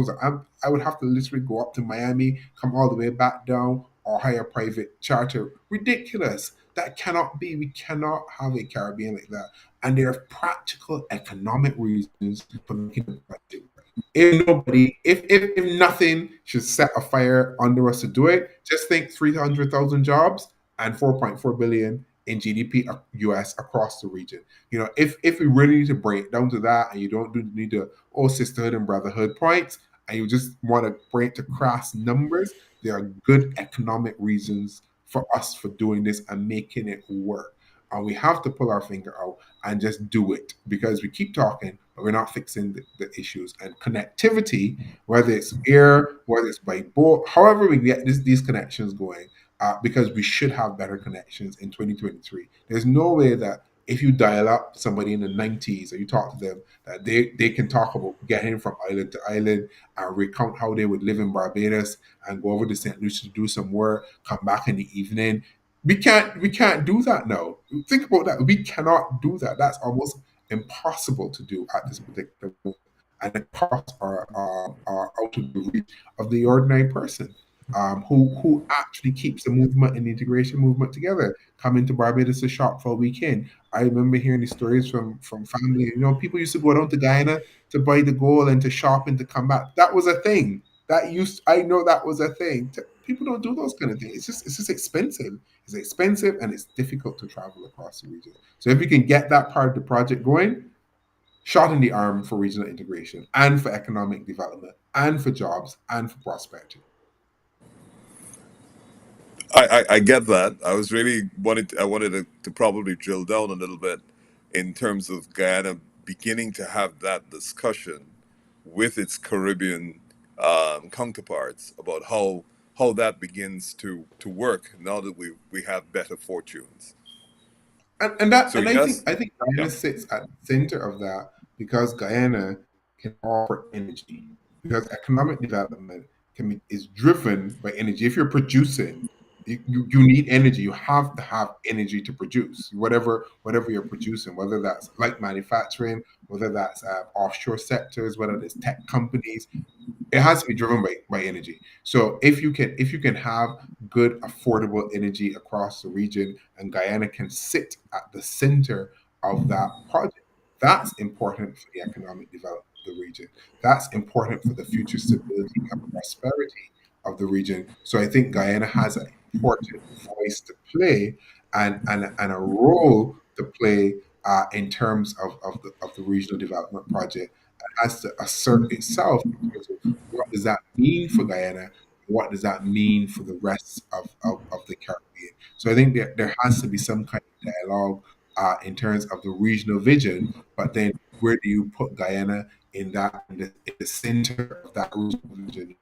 I would have to literally go up to Miami, come all the way back down, or hire a private charter. Ridiculous. That cannot be. We cannot have a Caribbean like that. And there are practical economic reasons for making the budget. If nothing should set a fire under us to do it, just think 300,000 jobs and 4.4 billion in GDP US across the region. If we really need to break it down to that, and you don't need to sisterhood and brotherhood points, and you just want to break to crass numbers, there are good economic reasons for us for doing this and making it work. And we have to pull our finger out and just do it, because we keep talking, but we're not fixing the issues. And connectivity, whether it's air, whether it's by boat, however we get these connections going, because we should have better connections in 2023. There's no way that if you dial up somebody in the 90s or you talk to them, that they can talk about getting from island to island and recount how they would live in Barbados and go over to St. Lucia to do some work, come back in the evening. We can't do that now. Think about that. We cannot do that. That's almost impossible to do at this particular moment. And the costs are out of the reach of the ordinary person, who actually keeps the movement and the integration movement together. Coming to Barbados to shop for a weekend. I remember hearing these stories from family. People used to go down to Guyana to buy the gold and to shop and to come back. That was a thing. I know that was a thing. People don't do those kind of things. It's just expensive. It's expensive and it's difficult to travel across the region. So if we can get that part of the project going, shot in the arm for regional integration and for economic development and for jobs and for prosperity. I get that. I wanted to probably drill down a little bit in terms of Guyana beginning to have that discussion with its Caribbean counterparts about how that begins to work now that we have better fortunes. So And yes, I think yeah. Guyana sits at the center of that, because Guyana can offer energy, because economic development is driven by energy. If you're producing, you need energy. You have to have energy to produce whatever you're producing, whether that's like manufacturing, whether that's offshore sectors, whether it's tech companies. It has to be driven by energy. So if you can have good affordable energy across the region, and Guyana can sit at the center of that project, that's important for the economic development of the region. That's important for the future stability and prosperity of the region. So I think Guyana has an important voice to play, and a role to play, in terms of the regional development project. It has to assert itself in terms of what does that mean for Guyana? What does that mean for the rest of the Caribbean? So I think there has to be some kind of dialogue, in terms of the regional vision, but then where do you put Guyana in the center of that regional vision?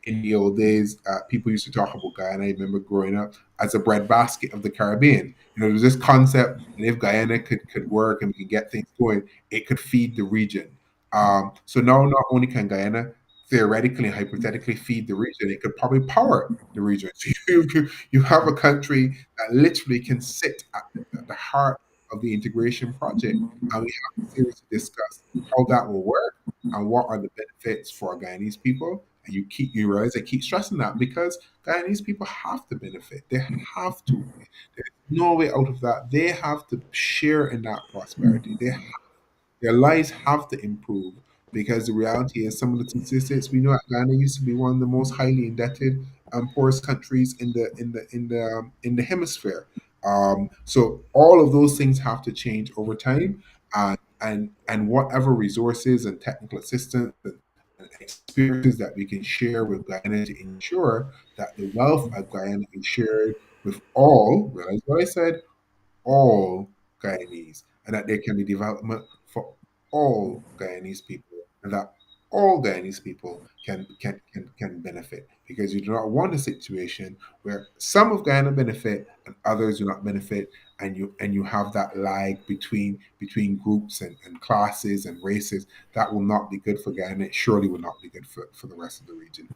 In the old days, people used to talk about Guyana. I remember growing up as a breadbasket of the Caribbean. There was this concept, and if Guyana could work and we could get things going, it could feed the region. So now not only can Guyana theoretically and hypothetically feed the region, it could probably power the region. So you have a country that literally can sit at the heart of the integration project. And we have to seriously discuss how that will work and what are the benefits for Guyanese people. And you realize I keep stressing that, because Guyanese people have to benefit. They have to. There's no way out of that. They have to share in that prosperity. Their lives have to improve, because the reality is, some of the statistics we know, at Ghana used to be one of the most highly indebted and poorest countries in the hemisphere. So all of those things have to change over time, and whatever resources and technical assistance and experiences that we can share with Guyana to ensure that the wealth of Guyana is shared with all. Realize what I said, all Guyanese, and that there can be development for all Guyanese people, and that all Guyanese people can benefit. Because you do not want a situation where some of Guyana benefit and others do not benefit, and you have that lag between groups and classes and races. That will not be good for Guyana. It surely will not be good for the rest of the region.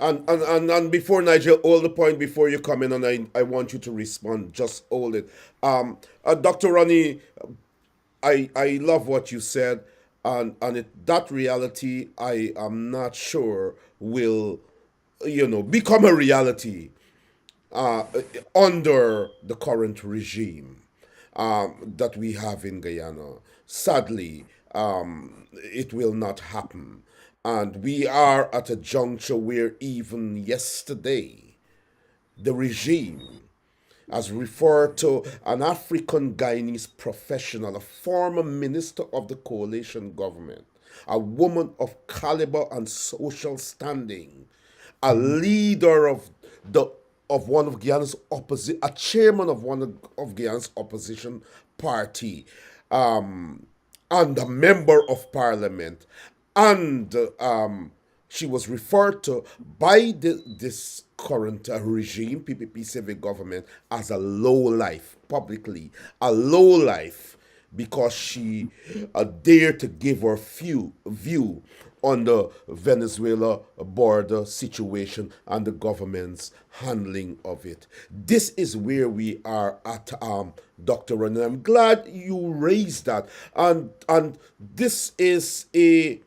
And before Nigel, hold the point before you come in, and I want you to respond. Just hold it. Dr. Ronnie, I love what you said, and that reality I am not sure will become a reality. uh, under the current regime that we have in Guyana. Sadly, it will not happen. And we are at a juncture where even yesterday, the regime has referred to an African Guyanese professional, a former minister of the coalition government, a woman of caliber and social standing, a leader the of one of Guyana's opposition, a chairman of of Guyana's opposition party, um, and a member of parliament, and she was referred to by this current regime, PPP civic government, as a low life, publicly, a low life, because she dared to give her view on the Venezuela border situation and the government's handling of it. This is where we are at, Dr. Ronnie. I'm glad you raised that. And this is a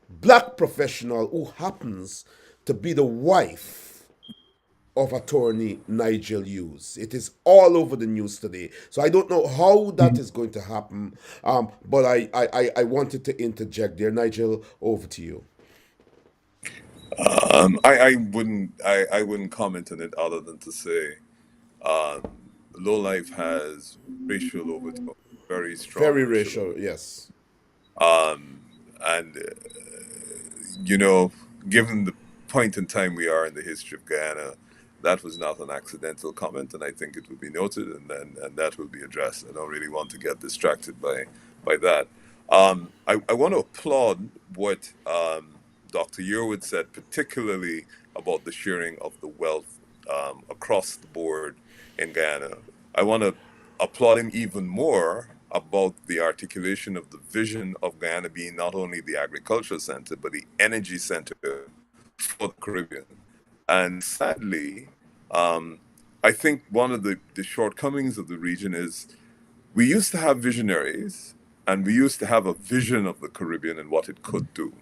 black professional who happens to be the wife of attorney Nigel Hughes. It is all over the news today. So I don't know how that is going to happen, but I wanted to interject there. Nigel, over to you. I wouldn't comment on it other than to say, um, low life has racial overtone, very strong Very racial racial, yes. overtone. And you know, given the point in time we are in the history of Guyana, that was not an accidental comment, and I think it will be noted, and that will be addressed. I don't really want to get distracted by that. I want to applaud what Dr. Yearwood said, particularly about the sharing of the wealth across the board in Guyana. I want to applaud him even more about the articulation of the vision of Guyana being not only the agricultural center, but the energy center for the Caribbean. And sadly, um, I think one of the shortcomings of the region is we used to have visionaries and we used to have a vision of the Caribbean and what it could do.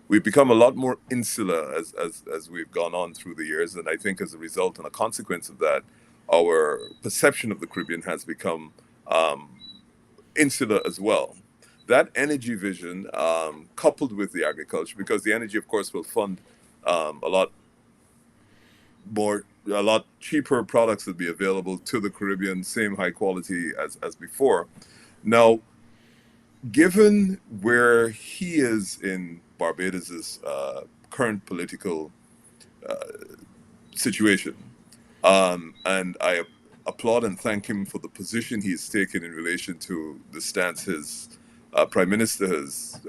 We've become a lot more insular as we've gone on through the years. And I think as a result and a consequence of that, our perception of the Caribbean has become um, insular as well. That energy vision, coupled with the agriculture, because the energy, of course, will fund a lot a lot cheaper products will be available to the Caribbean, same high quality as before. Now, given where he is in Barbados's current political situation, and I applaud and thank him for the position he's taken in relation to the stance his Prime Minister has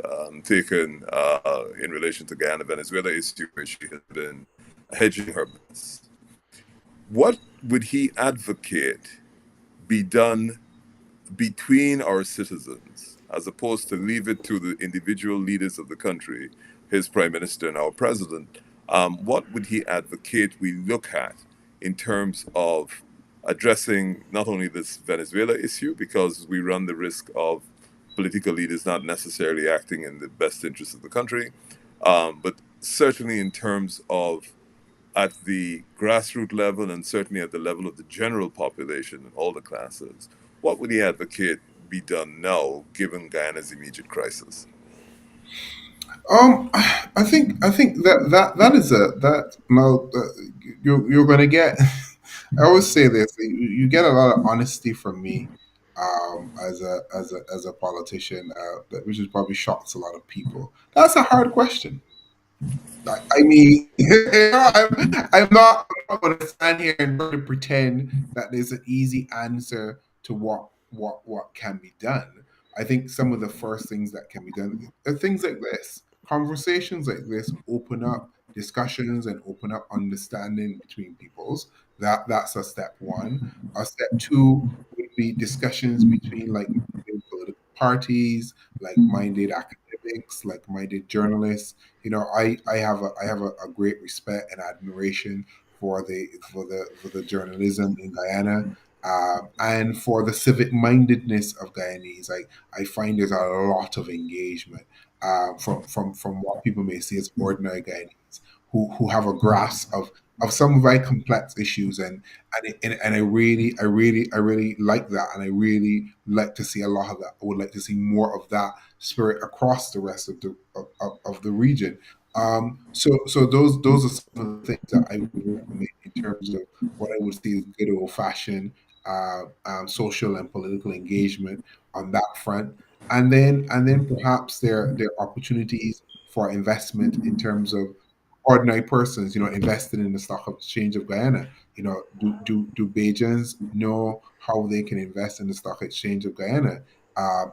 taken in relation to Guyana Venezuela issue, where she has been hedging her bets. What would he advocate be done between our citizens, as opposed to leave it to the individual leaders of the country, his prime minister and our president? What would he advocate we look at in terms of addressing not only this Venezuela issue, because we run the risk of political leaders not necessarily acting in the best interest of the country, but certainly in terms of at the grassroots level and certainly at the level of the general population and all the classes, what would he advocate be done now, given Guyana's immediate crisis? I think that is a that now you're going to get. I always say this: you get a lot of honesty from me as a politician, which is probably shocks a lot of people. That's a hard question. I mean, I'm not going to stand here and try to pretend that there's an easy answer to what can be done. I think some of the first things that can be done are things like this. Conversations like this open up discussions and open up understanding between peoples. That's a step one. A step two would be discussions between like political parties, like-minded academics, like-minded journalists. I have a great respect and admiration for the journalism in Guyana, and for the civic mindedness of Guyanese. I find there's a lot of engagement from what people may see as ordinary Guyanese who have a grasp of of some very complex issues, and I really like that, and I really like to see a lot of that. I would like to see more of that spirit across the rest of the region. So those are some of the things that I would recommend in terms of what I would see as good old fashioned social and political engagement on that front, and then perhaps there are opportunities for investment in terms of ordinary persons, invested in the stock exchange of Guyana. Do Bajans know how they can invest in the stock exchange of Guyana?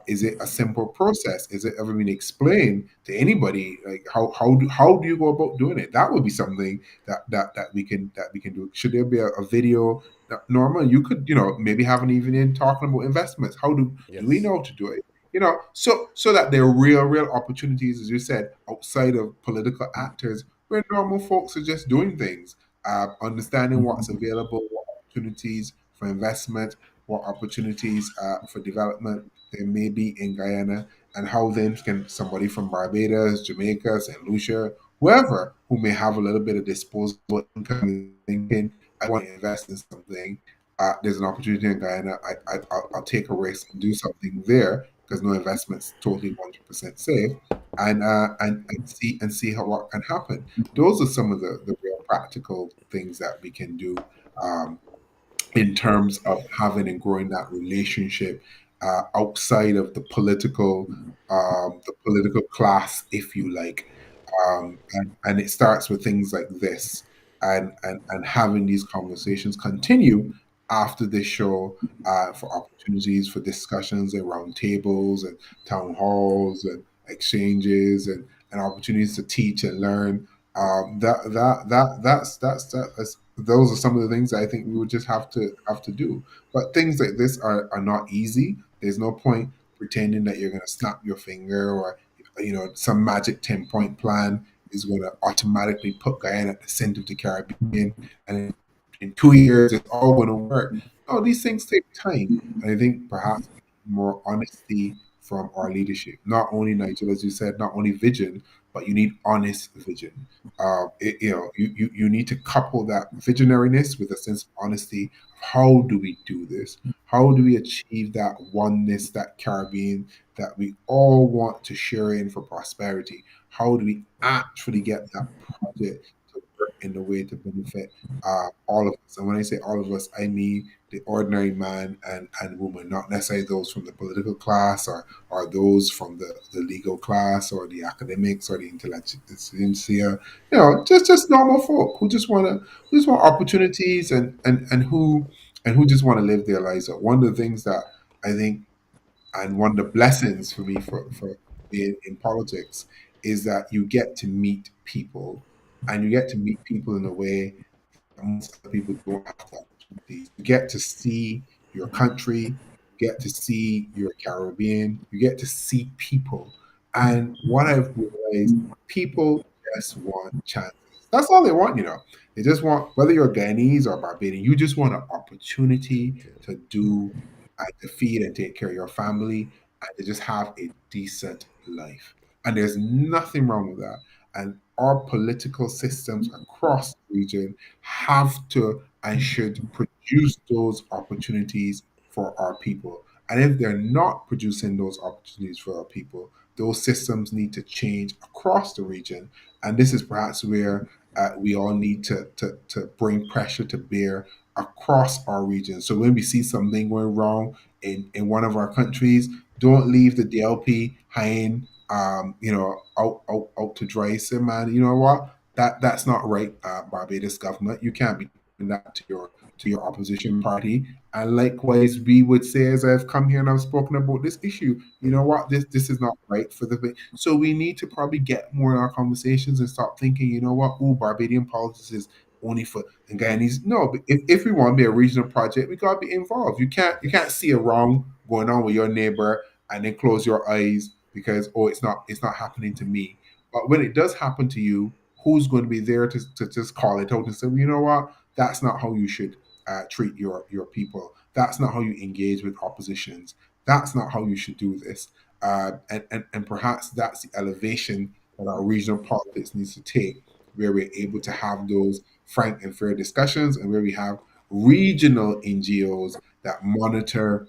Is it a simple process? Is it ever been explained to anybody? Like how do you go about doing it? That would be something that we can do. Should there be a video? Norma, you could maybe have an evening talking about investments. How do we Yes. know to do it? So that there are real opportunities, as you said, outside of political actors, where normal folks are just doing things, understanding what's available, what opportunities for investment, what opportunities for development there may be in Guyana, and how then can somebody from Barbados, Jamaica, St. Lucia, whoever who may have a little bit of disposable income thinking, I want to invest in something. There's an opportunity in Guyana. I'll take a risk and do something there because no investment's totally 100% safe, and see how what can happen. Those are some of the real practical things that we can do, um, in terms of having and growing that relationship outside of the political class, if you like. And it starts with things like this, and having these conversations continue after this show, for opportunities for discussions around tables and town halls and exchanges, and opportunities to teach and learn. That's those are some of the things I think we would just have to do. But things like this are not easy. There's no point pretending that you're going to snap your finger, or some magic 10-point plan is going to automatically put Guyana at the center of the Caribbean, and in 2 years it's all going to work. No, these things take time, and I think perhaps more honesty from our leadership. Not only Nigel, as you said, not only vision, but you need honest vision. You need to couple that visionariness with a sense of honesty. How do we do this? How do we achieve that oneness, that Caribbean that we all want to share in for prosperity? How do we actually get that project to work in the way to benefit all of us? And when I say all of us, I mean the ordinary man and woman, not necessarily those from the political class, or those from the legal class, or the academics, or the intelligentsia. Just normal folk who just want opportunities, and who just want to live their lives. So one of the things that I think, and one of the blessings for me for being in politics, is that you get to meet people, and you get to meet people in a way most other people don't have the opportunities. You get to see your country, you get to see your Caribbean, you get to see people. And what I've realized, people just want chances. That's all they want. They just want, whether you're Guyanese or Barbadian, you just want an opportunity to do, to feed and take care of your family, and to just have a decent life. And there's nothing wrong with that. And our political systems across the region have to and should produce those opportunities for our people. And if they're not producing those opportunities for our people, those systems need to change across the region. And this is perhaps where we all need to bring pressure to bear across our region. So when we see something going wrong in one of our countries, don't leave the DLP hanging, out to dry. Say, man, you know what? That's not right, Barbados government. You can't be doing that to your opposition party. And likewise, we would say, as I've come here and I've spoken about this issue, you know what? This is not right for the thing. So we need to probably get more in our conversations and stop thinking, you know what? Oh, Barbadian politics is only for the Guyanese. No, but if we want to be a regional project, we gotta be involved. You can't see a wrong going on with your neighbor and then close your eyes because, oh, it's not happening to me. But when it does happen to you, who's going to be there to just call it out and say, well, you know what, that's not how you should treat your people. That's not how you engage with oppositions. That's not how you should do this. And perhaps that's the elevation that our regional politics needs to take, where we're able to have those frank and fair discussions, and where we have regional NGOs that monitor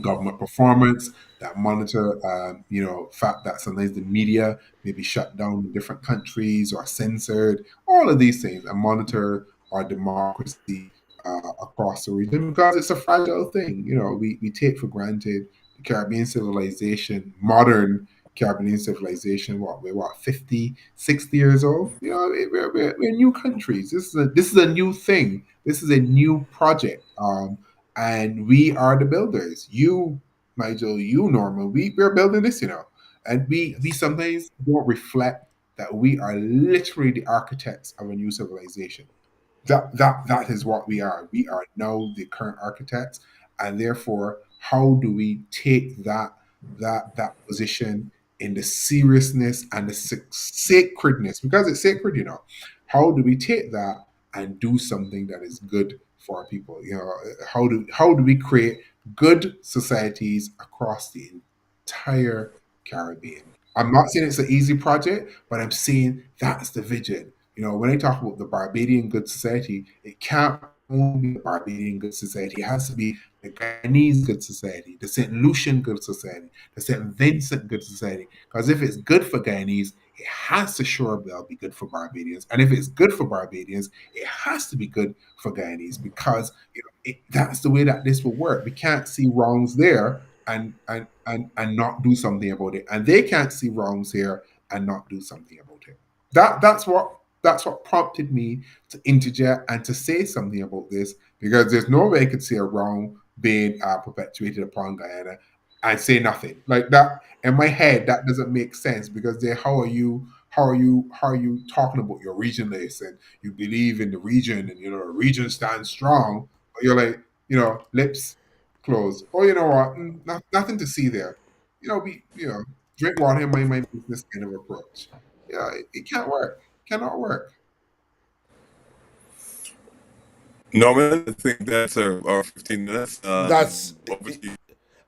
government performance, that monitor, fact that sometimes the media may be shut down in different countries or censored, all of these things, and monitor our democracy across the region because it's a fragile thing. We take for granted the Caribbean civilization, modern Caribbean civilization. We're 50, 60 years old. We're new countries. This is a new thing. This is a new project. And we are the builders. You, Nigel, you, Norman, we're building this, and we sometimes don't reflect that we are literally the architects of a new civilization. That is what we are. We are now the current architects, and therefore, how do we take that position in the seriousness and the sacredness, because it's sacred, how do we take that and do something that is good for our people? How do we create good societies across the entire Caribbean? I'm not saying it's an easy project, but I'm saying that's the vision. When I talk about the Barbadian Good Society, it can't only be the Barbadian Good Society. It has to be the Guyanese Good Society, the St. Lucian Good Society, the St. Vincent Good Society. Because if it's good for Guyanese, it has to sure well be good for Barbadians. And if it's good for Barbadians, it has to be good for Guyanese, because that's the way that this will work. We can't see wrongs there and not do something about it. And they can't see wrongs here and not do something about it. That's what prompted me to interject and to say something about this, because there's no way I could see a wrong being perpetuated upon Guyana and say nothing like that. In my head, that doesn't make sense, because then how are you talking about your regionalists, and you believe in the region, and the region stands strong, but you're like, lips closed. Oh, you know what? Nothing to see there. Drink water in my business kind of approach. Yeah, it can't work. Cannot work. Norman, I think that's our 15 minutes. That's Over to you.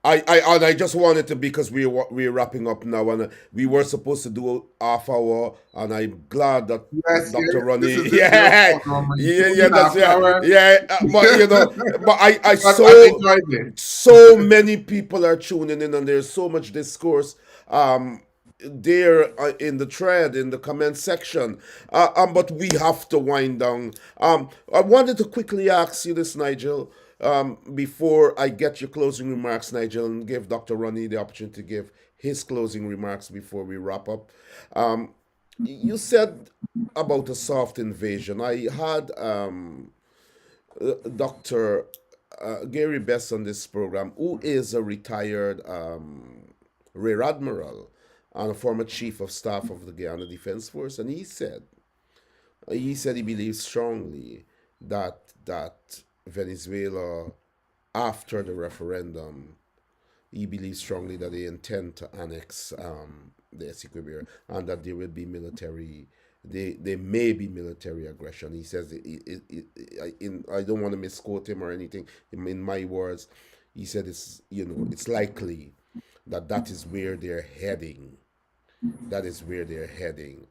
I just wanted to, because we're wrapping up now, and we were supposed to do half hour, and I'm glad that Yes, Dr. yes. This Ronnie, is your yeah, fault, Norman. You yeah, told yeah, me that's half hour. but but I I've enjoyed this. so many people are tuning in, and there's so much discourse there in the thread, in the comment section, but we have to wind down. I wanted to quickly ask you this, Nigel, before I get your closing remarks, Nigel, and give Dr. Ronnie the opportunity to give his closing remarks before we wrap up. You said about a soft invasion. I had Dr. Gary Best on this program, who is a retired Rear Admiral and a former Chief of Staff of the Guyana Defense Force, and he said he believes strongly that Venezuela, after the referendum, he believes strongly that they intend to annex the Essequibo, and that there will be military. There may be military aggression. He says, I don't want to misquote him or anything. In my words, he said it's likely that is where they're heading. That is where they're heading.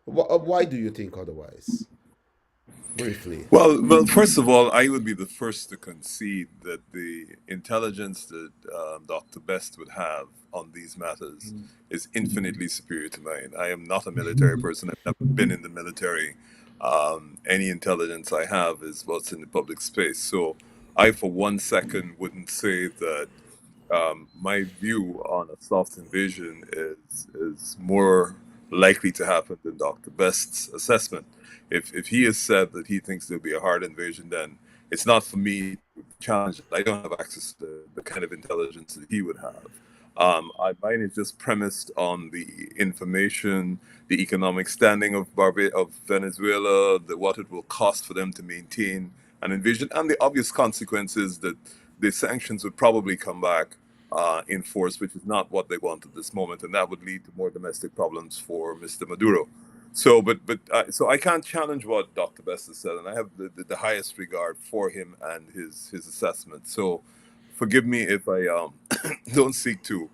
Why do you think otherwise? Briefly. Well, first of all, I would be the first to concede that the intelligence that Dr. Best would have on these matters is infinitely superior to mine. I am not a military person. I've never been in the military. Any intelligence I have is what's in the public space. So I, for 1 second, wouldn't say that my view on a soft invasion is more likely to happen than Dr. Best's assessment. If he has said that he thinks there'll be a hard invasion, then it's not for me to challenge it. I don't have access to the kind of intelligence that he would have. Mine is just premised on the information, the economic standing of Venezuela, what it will cost for them to maintain an invasion, and the obvious consequences that the sanctions would probably come back in force, which is not what they want at this moment, and that would lead to more domestic problems for Mr. Maduro. So I can't challenge what Dr. Best has said, and I have the highest regard for him and his assessment. So forgive me if I don't seek to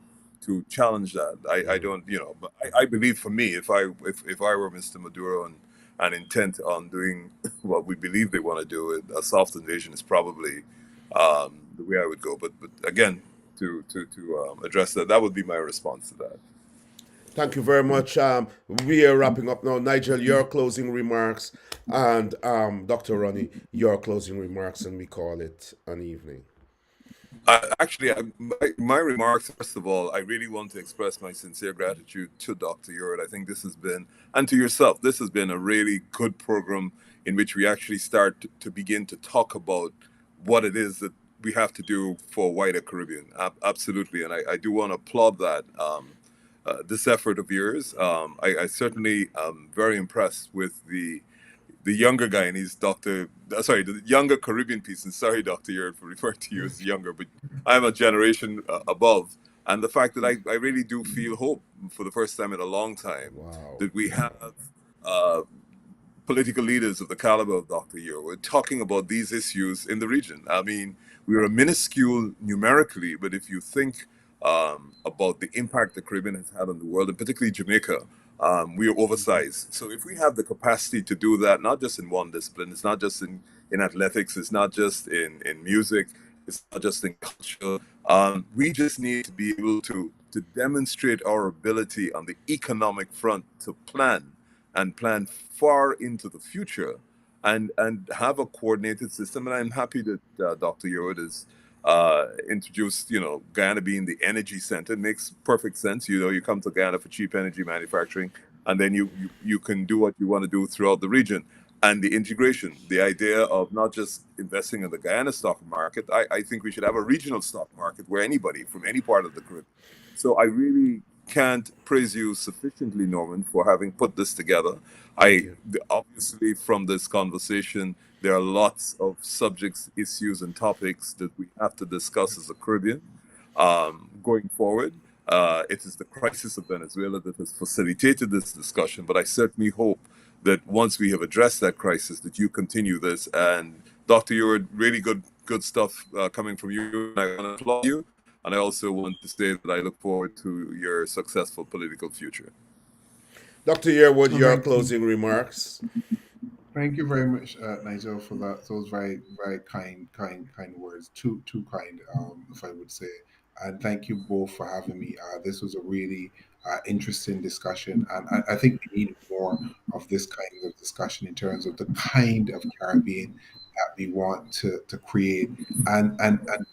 challenge that. I don't, but I believe, for me, if I were Mr. Maduro, and intent on doing what we believe they want to do, a soft invasion is probably the way I would go. But again, to address that, that would be my response to that. Thank you very much. We are wrapping up now. Nigel, your closing remarks, and Dr. Ronnie, your closing remarks, and we call it an evening. My remarks, first of all, I really want to express my sincere gratitude to Dr. Yearwood. I think this has been, and to yourself, this has been a really good program in which we actually start to begin to talk about what it is that we have to do for wider Caribbean. Absolutely. And I do want to applaud that. This effort of yours. I certainly am very impressed with the younger Guyanese, the younger Caribbean piece. And sorry, Dr. Yearwood, for referring to you as younger, but I'm a generation above. And the fact that I really do feel hope for the first time in a long time that we have political leaders of the caliber of Dr. Yearwood talking about these issues in the region. I mean, we are minuscule numerically, but if you think about the impact the Caribbean has had on the world, and particularly Jamaica, we are oversized. So if we have the capacity to do that, not just in one discipline, it's not just in athletics, it's not just in music, it's not just in culture. We just need to be able to demonstrate our ability on the economic front to plan and plan far into the future and have a coordinated system. And I'm happy that Dr. Yearwood has introduced, Guyana being the energy center. It makes perfect sense. You come to Guyana for cheap energy manufacturing, and then you can do what you want to do throughout the region. And the integration, the idea of not just investing in the Guyana stock market, I think we should have a regional stock market where anybody from any part of the Caribbean. So I really can't praise you sufficiently, Norman, for having put this together. Obviously, from this conversation, there are lots of subjects, issues, and topics that we have to discuss as a Caribbean going forward. It is the crisis of Venezuela that has facilitated this discussion, but I certainly hope that once we have addressed that crisis, that you continue this. And Dr. Yearwood, really good stuff coming from you. I want to applaud you. And I also want to say that I look forward to your successful political future. Dr. Yearwood, your closing remarks. Thank you very much, Nigel, for those very, very kind words. Too kind, if I would say. And thank you both for having me. This was a really interesting discussion, and I think we need more of this kind of discussion in terms of the kind of Caribbean that we want to create, and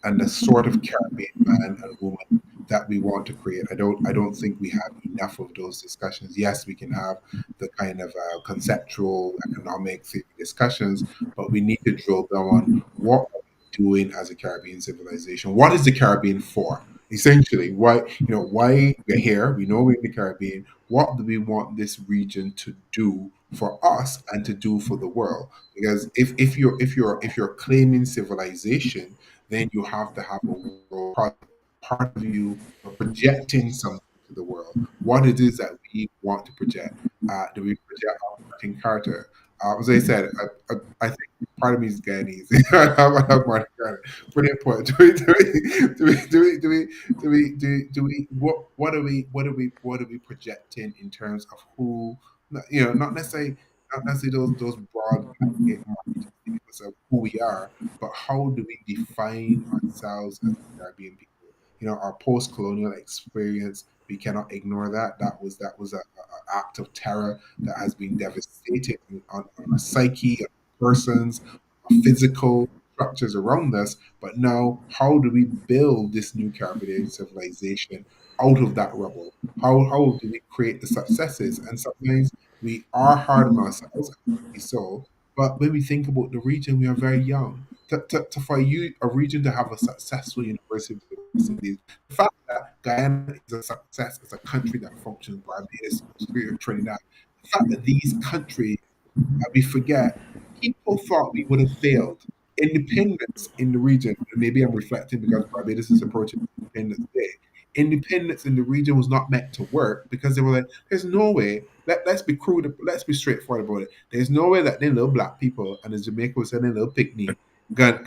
the sort of Caribbean man and woman that we want to create. I don't think we have enough of those discussions. Yes, we can have the kind of conceptual economic theory discussions, but we need to drill down on what are we doing as a Caribbean civilization. What is the Caribbean for? Essentially, why we're here? We know we're in the Caribbean. What do we want this region to do for us and to do for the world? Because if you're claiming civilization, then you have to have a world part of you projecting something to the world. What it is that we want to project? Do we project our Martin Carter? As I said, I think part of me is Guyanese. I want to have Martin Carter. Brilliant point. What are we projecting in terms of who? Not necessarily those broad blanket marketing statements of who we are, but how do we define ourselves as Caribbean people? Our post-colonial experience, we cannot ignore that. That was a act of terror that has been devastating on our psyche, on persons, our physical structures around us. But now, how do we build this new Caribbean civilization out of that rubble? How do we create the successes? And sometimes we are hard on ourselves, so. But when we think about the region, we are very young. For a region to have a successful university, the fact that Guyana is a success as a country that functions, Barbados, Trinidad, the fact that these countries that we forget, people thought we would have failed. Independence in the region, and maybe I'm reflecting because Barbados is approaching Independence Day. Independence in the region was not meant to work because they were like, there's no way. Let's be crude, let's be straightforward about it. There's no way that them little black people and the Jamaica was sending little picnic gonna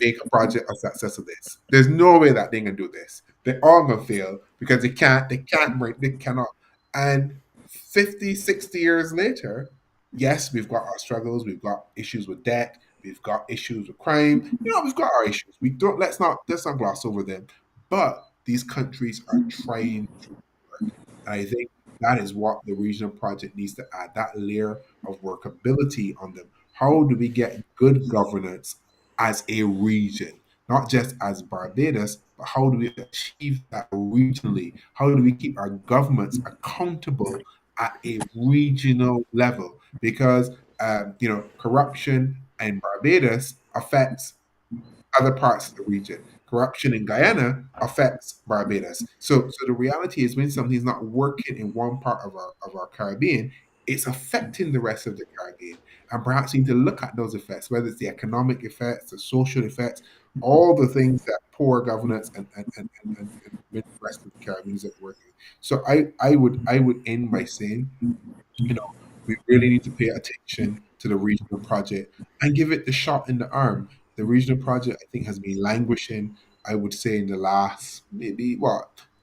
make a project a success of this. There's no way that they're gonna do this. They're all gonna fail because they cannot. And 50, 60 years later, Yes, we've got our struggles, we've got issues with debt, we've got issues with crime. We've got our issues. We don't let's not gloss over them. But these countries are trying to work. And I think that is what the regional project needs to add, that layer of workability on them. How do we get good governance as a region, not just as Barbados, but how do we achieve that regionally? How do we keep our governments accountable at a regional level? Because corruption in Barbados affects other parts of the region. Corruption in Guyana affects Barbados. So the reality is when something's not working in one part of our Caribbean, it's affecting the rest of the Caribbean. And perhaps we need to look at those effects, whether it's the economic effects, the social effects, all the things that poor governance and the rest of the Caribbean is working. So I would end by saying, you know, we really need to pay attention to the regional project and give it the shot in the arm. The regional project, I think, has been languishing, I would say, in the last maybe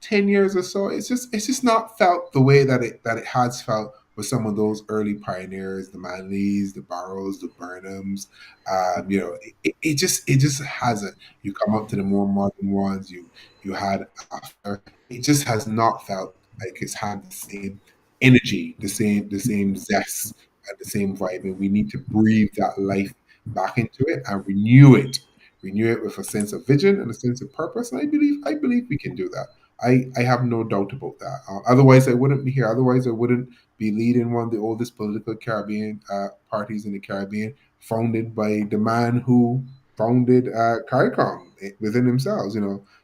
10 years or so. It's just not felt the way that it has felt with some of those early pioneers, the Manleys, the Barrows, the Burnhams. It just hasn't. You come up to the more modern ones. You had after. It just has not felt like it's had the same energy, the same zest, and the same vibe. And we need to breathe that life back into it and renew it with a sense of vision and a sense of purpose. And I believe we can do that. I have no doubt about that. Otherwise, I wouldn't be here. Otherwise, I wouldn't be leading one of the oldest political Caribbean parties in the Caribbean, founded by the man who founded CARICOM within themselves.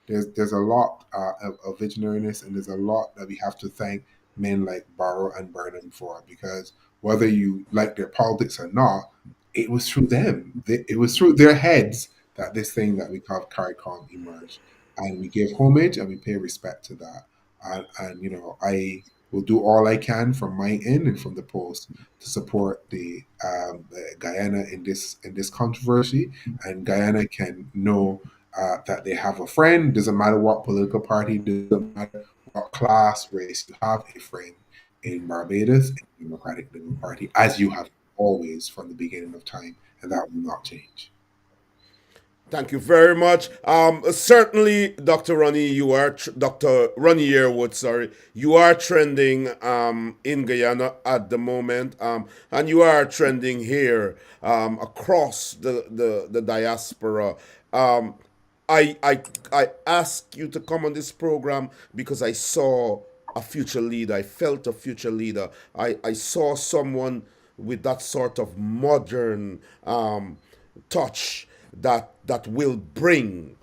There's a lot of visionariness, and there's a lot that we have to thank men like Barrow and Burnham for, because whether you like their politics or not, it was through them. It was through their heads that this thing that we call CARICOM emerged. And we give homage and we pay respect to that. And I will do all I can from my end and from the post to support the Guyana in this controversy. And Guyana can know that they have a friend. Doesn't matter what political party, doesn't matter what class, race, you have a friend in Barbados, in the Democratic Labour Party, as you have always from the beginning of time, and that will not change. Thank you very much. Certainly, Dr. Ronnie, Dr. Ronnie Yearwood, sorry, you are trending in Guyana at the moment, and you are trending here across the diaspora. Um, I asked you to come on this program because I saw a future leader. I felt a future leader. I saw someone with that sort of modern touch that will bring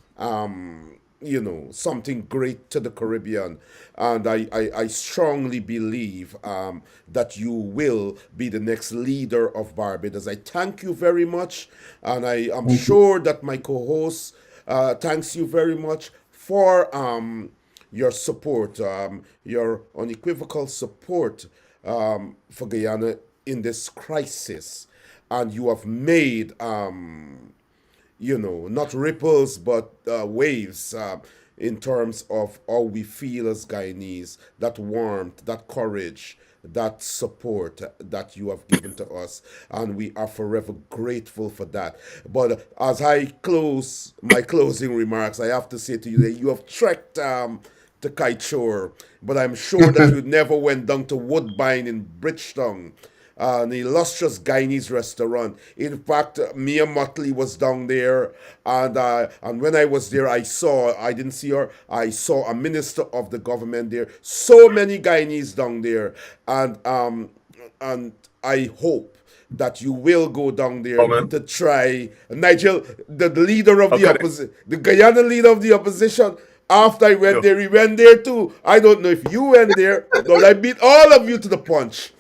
something great to the Caribbean, and I strongly believe that you will be the next leader of Barbados. I thank you very much, and I am Thank you. sure that my co-host thanks you very much for your support, your unequivocal support for Guyana in this crisis, and you have made not ripples but waves in terms of how we feel as Guyanese, that warmth, that courage, that support that you have given to us, and we are forever grateful for that. But as I close my closing remarks, I have to say to you that you have trekked to Kite, but I'm sure that you never went down to Woodbine in Bridgetown, an illustrious Guyanese restaurant. In fact, Mia Motley was down there, and when I was there, I didn't see her. I saw a minister of the government there. So many Guyanese down there, and I hope that you will go down there Comment. to try Nigel, the leader of the Okay. opposition, the Guyana leader of the opposition. After I went No. there, he went there too. I don't know if you went there, but I beat all of you to the punch.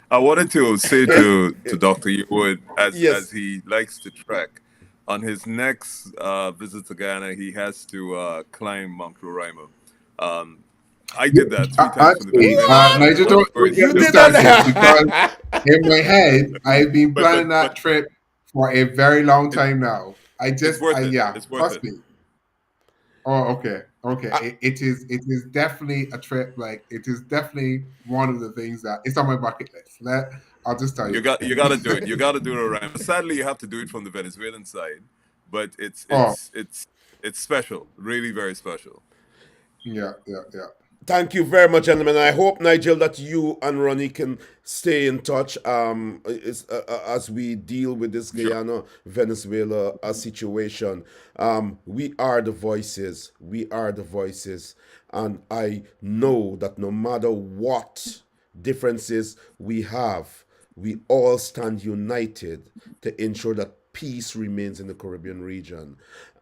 I wanted to say to Dr. Yearwood, as Yes. he likes to trek, on his next visit to Ghana, he has to climb Mount Roraima. Um, I did that 3 times from the Actually, beginning Nigel, when we don't were get You me still. did started, because that. in my head, I've been But planning that trip for a very long it, time now. it's worth it. Yeah, It's worth trust it. me. Oh, okay, okay. Uh, It is definitely a trip. Like, it is definitely one of the things that it's on my bucket list. I'll just tell you. You got to do it. You got to do it around. Sadly, you have to do it from the Venezuelan side, but it's Oh, special, really very special. yeah. Thank you very much, gentlemen. I hope, Nigel, that you and Ronnie can stay in touch as we deal with this Sure. Guyana Venezuela situation. We are the voices. We are the voices. And I know that no matter what differences we have, we all stand united to ensure that peace remains in the Caribbean region.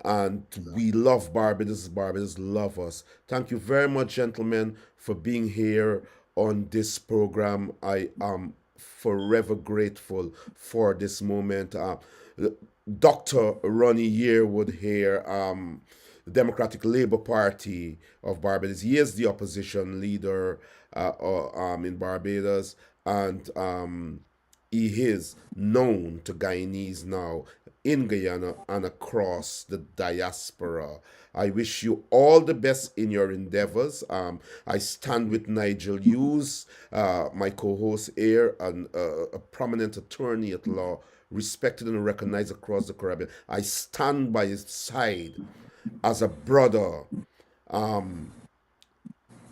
And we love Barbados. Barbados love us. Thank you very much, gentlemen, for being here on this program. I am forever grateful for this moment. Dr. Ronnie Yearwood here, the Democratic Labour Party of Barbados. He is the opposition leader in Barbados, and he is known to Guyanese now in Guyana and across the diaspora. I wish you all the best in your endeavors. I stand with Nigel Hughes, my co-host here, and a prominent attorney at law, respected and recognized across the Caribbean. I stand by his side as a brother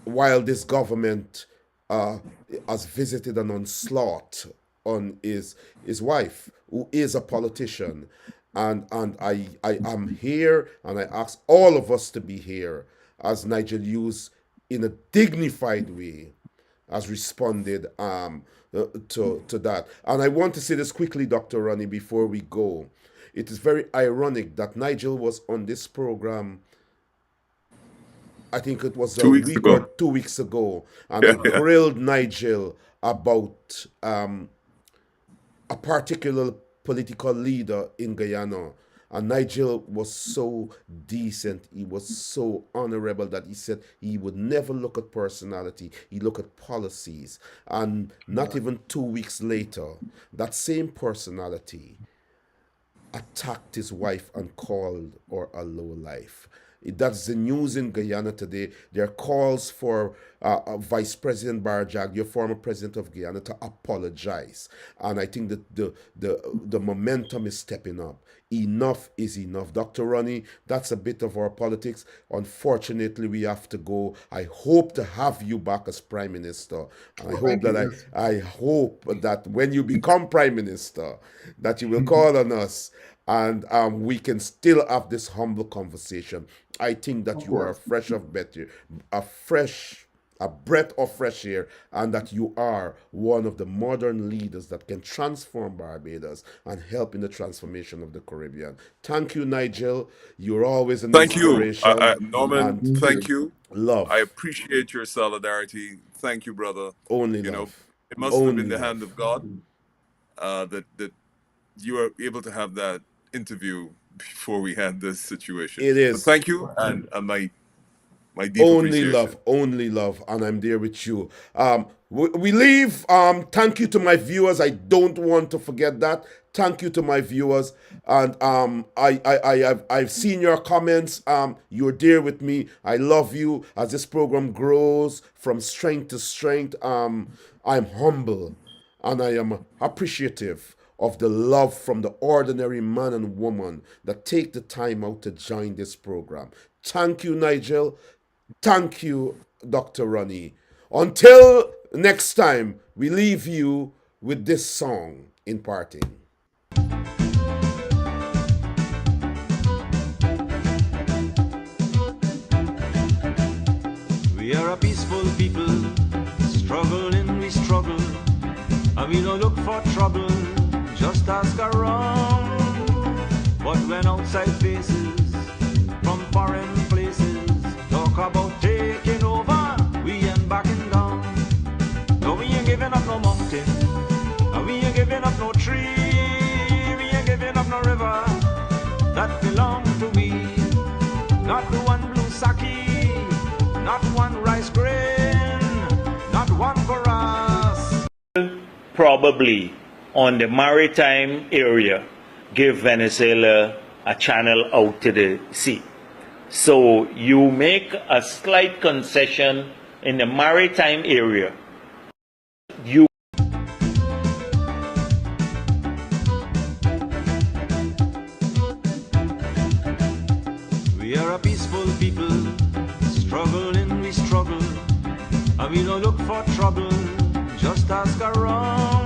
while this government has visited an onslaught on his wife, who is a politician. And I am here, and I ask all of us to be here as Nigel Hughes, in a dignified way, has responded to that. And I want to say this quickly, Dr. Ronnie, before we go. It is very ironic that Nigel was on this program, I think it was 2 weeks week ago. or 2 weeks ago, and I grilled Nigel about a particular political leader in Guyana. And Nigel was so decent, he was so honorable that he said he would never look at personality, he look at policies. And not even 2 weeks later, that same personality attacked his wife and called her a lowlife. That's the news in Guyana today. There are calls for Vice President Barjag, your former president of Guyana, to apologize. And I think that the momentum is stepping up. Enough is enough. Dr. Ronnie, that's a bit of our politics. Unfortunately, we have to go. I hope to have you back as Prime Minister. And I hope that when you become Prime Minister, that you will call on us, and we can still have this humble conversation. I think that you are a breath of fresh air, and that you are one of the modern leaders that can transform Barbados and help in the transformation of the Caribbean. Thank you, Nigel. You're always an Thank you, inspiration. Norman. And Thank you. love. I appreciate your solidarity. Thank you, brother. Only You know, love. it must have been Only the hand love. of God that you were able to have that interview before we had this situation. It But is. thank you, and my deep appreciation. Only love, and I'm there with you. We leave. Thank you to my viewers. I don't want to forget that. Thank you to my viewers, and I've seen your comments. You're there with me. I love you as this program grows from strength to strength. I'm humble, and I am appreciative of the love from the ordinary man and woman that take the time out to join this program. Thank you, Nigel. Thank you, Dr. Ronnie. Until next time, we leave you with this song in parting. We are a peaceful people, struggling we struggle, and we don't look for trouble, just ask around. But when outside faces from foreign places talk about taking over, we ain't backing down. No, we ain't giving up no mountain, and we ain't giving up no tree, we ain't giving up no river that belong to we. Not the one blue sake, not one rice grain, not one for us. Probably on the maritime area give Venezuela a channel out to the sea. So you make a slight concession in the maritime area. You we struggle, and we don't look for trouble, just ask around.